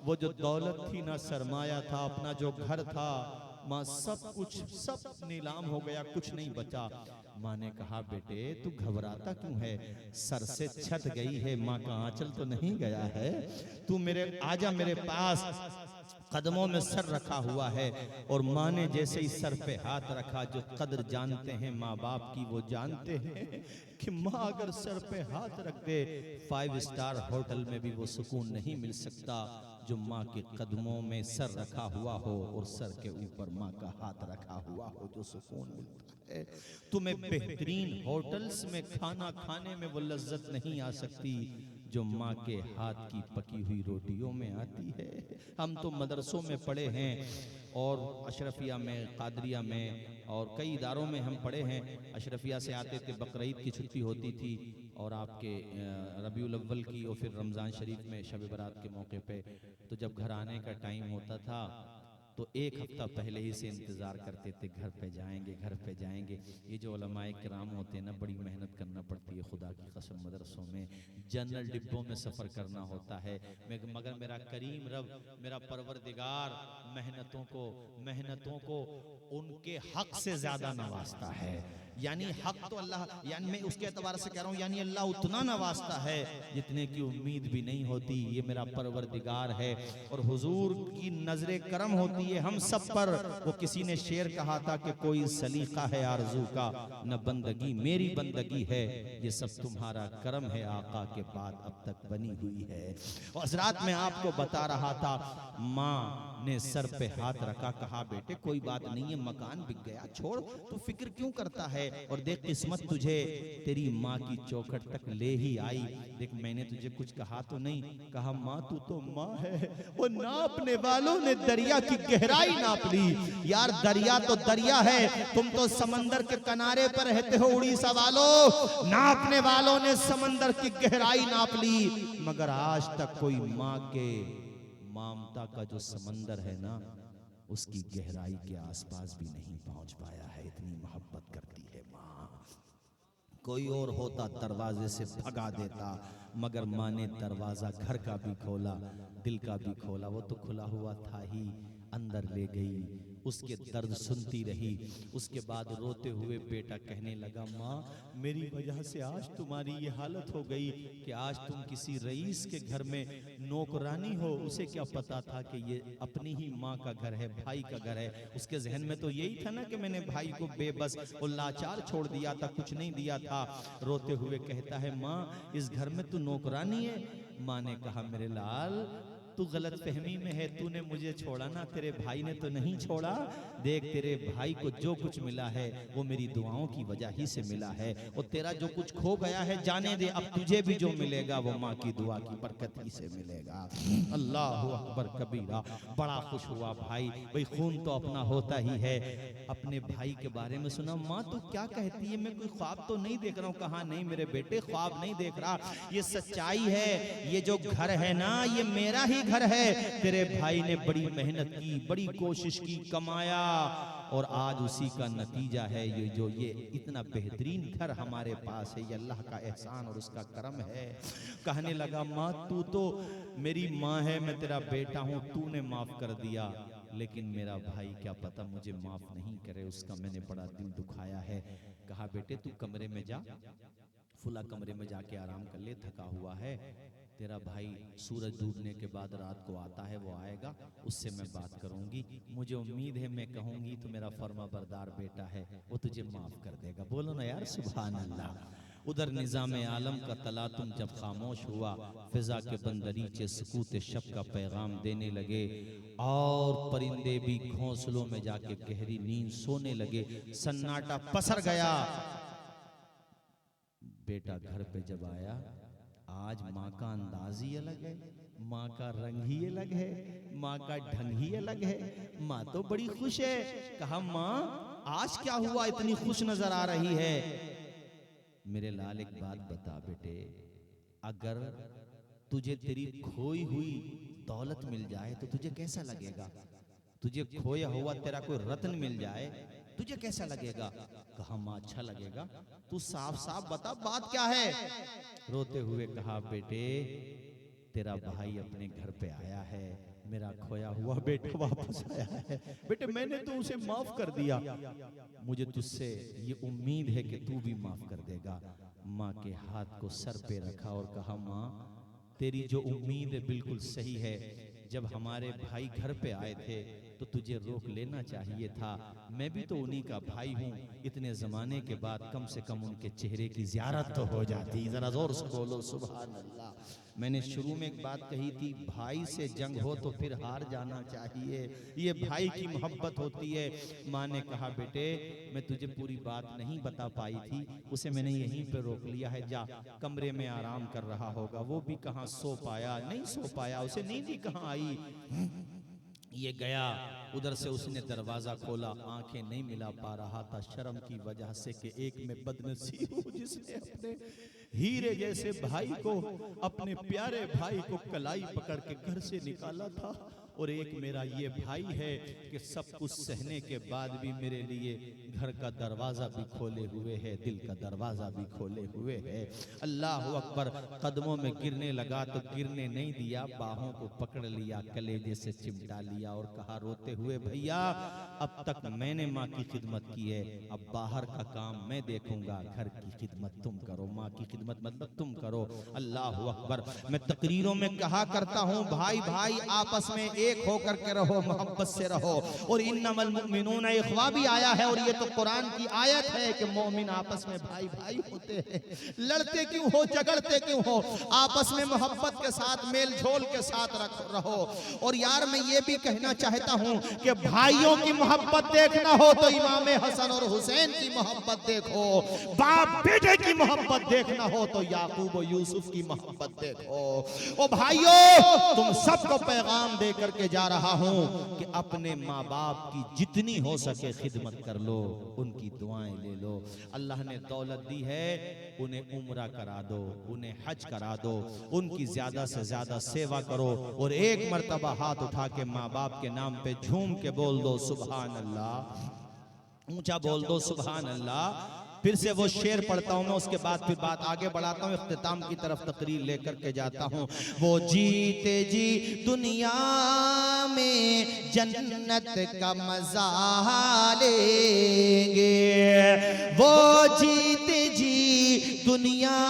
A: वो जो दौलत थी ना, सरमाया था, अपना जो घर था, माँ, सब कुछ सब नीलाम हो गया, कुछ नहीं बचा। माँ ने कहा, बेटे तू घबराता क्यों है? सर से छत गई है, माँ का आंचल तो नहीं गया है। तू मेरे आजा मेरे पास, कदमों में सर रखा हुआ है। और माँ ने जैसे ही सर पे हाथ रखा, जो कदर जानते हैं माँ बाप की वो जानते हैं कि माँ अगर सर पे हाथ रख दे, 5 स्टार होटल में भी वो सुकून नहीं मिल सकता जो माँ के कदमों में सर रखा हुआ हो और सर के ऊपर माँ का हाथ रखा हुआ हो, जो सुकून मिलता है। तुम्हें बेहतरीन होटल्स में खाना खाने में वो लज्जत नहीं आ सकती जो माँ के हाथ की पकी हुई रोटियों में आती है। हम तो मदरसों में पढ़े हैं और अशरफिया में, कादरिया में और कई इदारों में हम पढ़े हैं। अशरफिया से आते थे, बकरीद की छुट्टी होती थी और आपके रबीउल अव्वल की और फिर रमज़ान शरीफ में शब बरात के मौके पे, तो जब घर आने का टाइम होता था तो एक हफ्ता पहले ही से इंतज़ार करते थे, घर पे जाएंगे, घर पे जाएंगे। ये जो उलमाए किराम होते हैं ना, बड़ी मेहनत करना पड़ती है, खुदा की कसम। मदरसों में जनरल डिब्बों में सफ़र करना होता है, मगर मेरा करीम रब, मेरा परवरदिगार मेहनतों को उनके हक से ज़्यादा नवाजता है।
B: यानी हक तो अल्लाह, यानी मैं उसके एतबार से कह रहा हूँ, यानी अल्लाह उतना नवाजता है जितने की उम्मीद भी नहीं होती। ये मेरा परवरदिगार है और हुजूर की नजरे करम होती है हम सब पर। वो किसी ने शेर कहा था कि कोई सलीका है आरज़ू का, न बंदगी मेरी बंदगी है, ये सब तुम्हारा करम है आका के बाद अब तक बनी हुई है। और हज़रात मैं आपको बता रहा था, माँ ने सर पे हाथ रखा, कहा बेटे कोई बात नहीं है, मकान बिक गया, छोड़, तू फिक्र क्यों करता है। और देख किस्मत तुझे तेरी माँ की चौखट तक ले ही आई। देख मैंने तुझे कुछ कहा तो नहीं, कहा माँ तू तो माँ है। वो नापने वालों ने दरिया की गहराई नाप ली। यार दरिया तो दरिया है, तुम तो समंदर के किनारे पर रहते हो उड़ीसा वालों। नापने वालों ने समंदर की गहराई नाप ली, मगर आज तक कोई माँ के ममता का जो समंदर है ना, उसकी गहराई के आसपास भी नहीं पहुंच पाया है। इतनी मोहब्बत करती है माँ। कोई और होता दरवाजे से भगा देता, मगर माँ ने दरवाजा घर का भी खोला, दिल का भी खोला। वो तो खुला हुआ था ही, अंदर ले गई, उसके दर्द सुनती रही। उसके बाद रोते हुए बेटा कहने लगा, माँ मेरी वजह से आज तुम्हारी ये हालत हो गई कि आज तुम किसी रईस के घर में नौकरानी हो। उसे क्या पता था कि ये अपनी ही माँ का घर है, भाई का घर है। उसके जहन में तो यही था ना कि मैंने भाई को बेबस और लाचार छोड़ दिया था, कुछ नहीं दिया था। रोते हुए कहता है, माँ इस घर में तू नौकरानी है। माँ ने कहा, मेरे लाल तू गलत फहमी में है, तूने मुझे छोड़ा ना, तेरे भाई ने तो नहीं छोड़ा। देख तेरे भाई को जो कुछ मिला है वो मेरी दुआओं की वजह ही से मिला है, और तेरा जो कुछ खो गया है जाने दे, अब तुझे भी जो मिलेगा वो माँ की दुआ की बरकत ही से मिलेगा। अल्लाह अकबर कबीरा। बड़ा खुश हुआ भाई, भाई खून तो अपना होता ही है। अपने भाई के बारे में सुना, माँ तू क्या कहती है, मैं कोई ख्वाब तो नहीं देख रहा हूँ। कहा नहीं मेरे बेटे, ख्वाब नहीं देख रहा, ये सच्चाई है। ये जो घर है ना, ये मेरा ही घर है। तेरे भाई ने बड़ी मेहनत की, बड़ी कोशिश की, कमाया, और आज उसी का नतीजा है ये इतना बेहतरीन घर हमारे पास है। ये अल्लाह का एहसान और उसका करम है। कहने लगा, माँ तू तो मेरी माँ है, मैं तेरा बेटा हूँ, तूने माफ कर दिया, लेकिन मेरा भाई क्या पता मुझे माफ नहीं करे, उसका मैंने बड़ा दिल दुखाया है। कहा बेटे तू कमरे में जा, फुला कमरे में जाके आराम कर ले, थका हुआ है। तेरा भाई सूरज डूबने के बाद रात को आता है, वो आएगा, उससे मैं बात करूंगी। मुझे उम्मीद है मैं कहूंगी तो मेरा फर्मा बरदार बेटा है, वो तुझे माफ कर देगा। बोलो ना यार सुभान अल्लाह। उधर निज़ाम आलम का तलातुम जब खामोश हुआ, फिजा के बंदरीचे सुकूत शब का पैगाम देने लगे, और परिंदे भी घोंसलों में जाके गहरी नींद सोने लगे। सन्नाटा पसर गया। बेटा घर पे जब आया, आज माँ का अंदाज ही अलग है, माँ का रंग ही अलग है, माँ का ढंग ही अलग है। माँ तो बड़ी खुश है। कहा, माँ आज क्या हुआ, इतनी खुश नजर आ रही है। मेरे लाल एक बात बता बेटे, अगर तुझे तेरी खोई हुई दौलत मिल जाए तो तुझे कैसा लगेगा? तुझे खोया हुआ तेरा कोई रत्न मिल जाए, तुझे कैसा लगेगा? कहा, माँ अच्छा लगेगा। तू साफ साफ बता बात क्या है। रोते हुए कहा, बेटे तेरा भाई अपने घर पे आया है, मेरा खोया हुआ बेटा वापस आया है। बेटे मैंने तो उसे माफ कर दिया, मुझे तुझसे ये उम्मीद है कि तू भी माफ कर देगा। माँ के हाथ को सर पे रखा और कहा, माँ तेरी जो उम्मीद है बिल्कुल सही है। जब हमारे भाई घर पे आए थे तो तुझे रोक लेना चाहिए था, मैं भी तो उन्हीं का भाई हूँ। इतने जमाने के बाद कम से कम उनके चेहरे की ज़ियारत तो हो जाती। जरा जोर से बोलो सुभान अल्लाह। मैंने शुरू में एक बात कही थी, भाई से जंग हो तो फिर हार जाना चाहिए, ये भाई की मोहब्बत होती है। माँ ने कहा, बेटे मैं तुझे पूरी बात नहीं बता पाई थी, उसे मैंने यहीं पे रोक लिया है, जा कमरे में आराम कर रहा होगा। वो भी कहाँ सो पाया, नहीं सो पाया, उसे नींद ही कहाँ आई। ये गया, उधर से उसने दरवाजा खोला, आंखें नहीं मिला पा रहा था शर्म की वजह से कि एक में बदनसीब हूँ जिसने अपने हीरे जैसे भाई को, अपने प्यारे भाई को कलाई पकड़ के घर से निकाला था, और एक मेरा ये भाई है कि सब कुछ सहने के बाद भी मेरे लिए घर का दरवाजा भी खोले हुए है, दिल का दरवाजा भी खोले हुए है। अल्लाह अकबर। कदमों में गिरने लगा तो गिरने नहीं दिया, बाहों को पकड़ लिया, कलेजे से चिमटा लिया और कहा रोते हुए, भैया अब तक मैंने माँ की खिदमत की है, अब बाहर का काम मैं देखूंगा, घर की खिदमत तुम करो, माँ की खिदमत मतलब तुम करो। अल्लाह अकबर। मैं तकरीरों में कहा करता हूँ, भाई भाई आपस में एक होकर के रहो, मोहब्बत से रहो। और इन्नमल मुमिनून इख्वा भी आया है, और ये तो कुरान की आयत है कि मोमिन आपस में भाई भाई होते हैं। लड़ते क्यों हो, झगड़ते क्यों हो, आपस में मोहब्बत के साथ मेल झोल के साथ रहो। और यार मैं ये भी कहना चाहता हूँ कि भाइयों की मोहब्बत देखना हो तो इमाम हसन और हुसैन की मोहब्बत देखो, बाप बेटे की मोहब्बत देखना हो तो याकूब और यूसुफ की मोहब्बत देखो। ओ भाइयों, तुम सबको पैगाम दे करके जा रहा हूं कि अपने माँ बाप की जितनी हो सके खिदमत कर लो, उनकी दुआएं ले लो। अल्लाह ने दौलत दी है, उन्हें उम्रा करा दो, उन्हें हज करा दो, उनकी ज्यादा से ज्यादा सेवा करो। और एक मर्तबा हाथ उठा के माँ बाप के नाम पे झूम के बोल दो सुभान अल्लाह, ऊंचा बोल दो सुभान अल्लाह। फिर से वो शेर पढ़ता हूं मैं, उसके बाद फिर बात आगे बढ़ाता हूं, इख्तिताम की तरफ तकरीर लेकर के जाता हूं। वो जीते जी दुनिया में जन्नत का मजा लेंगे, वो जीते जी दुनिया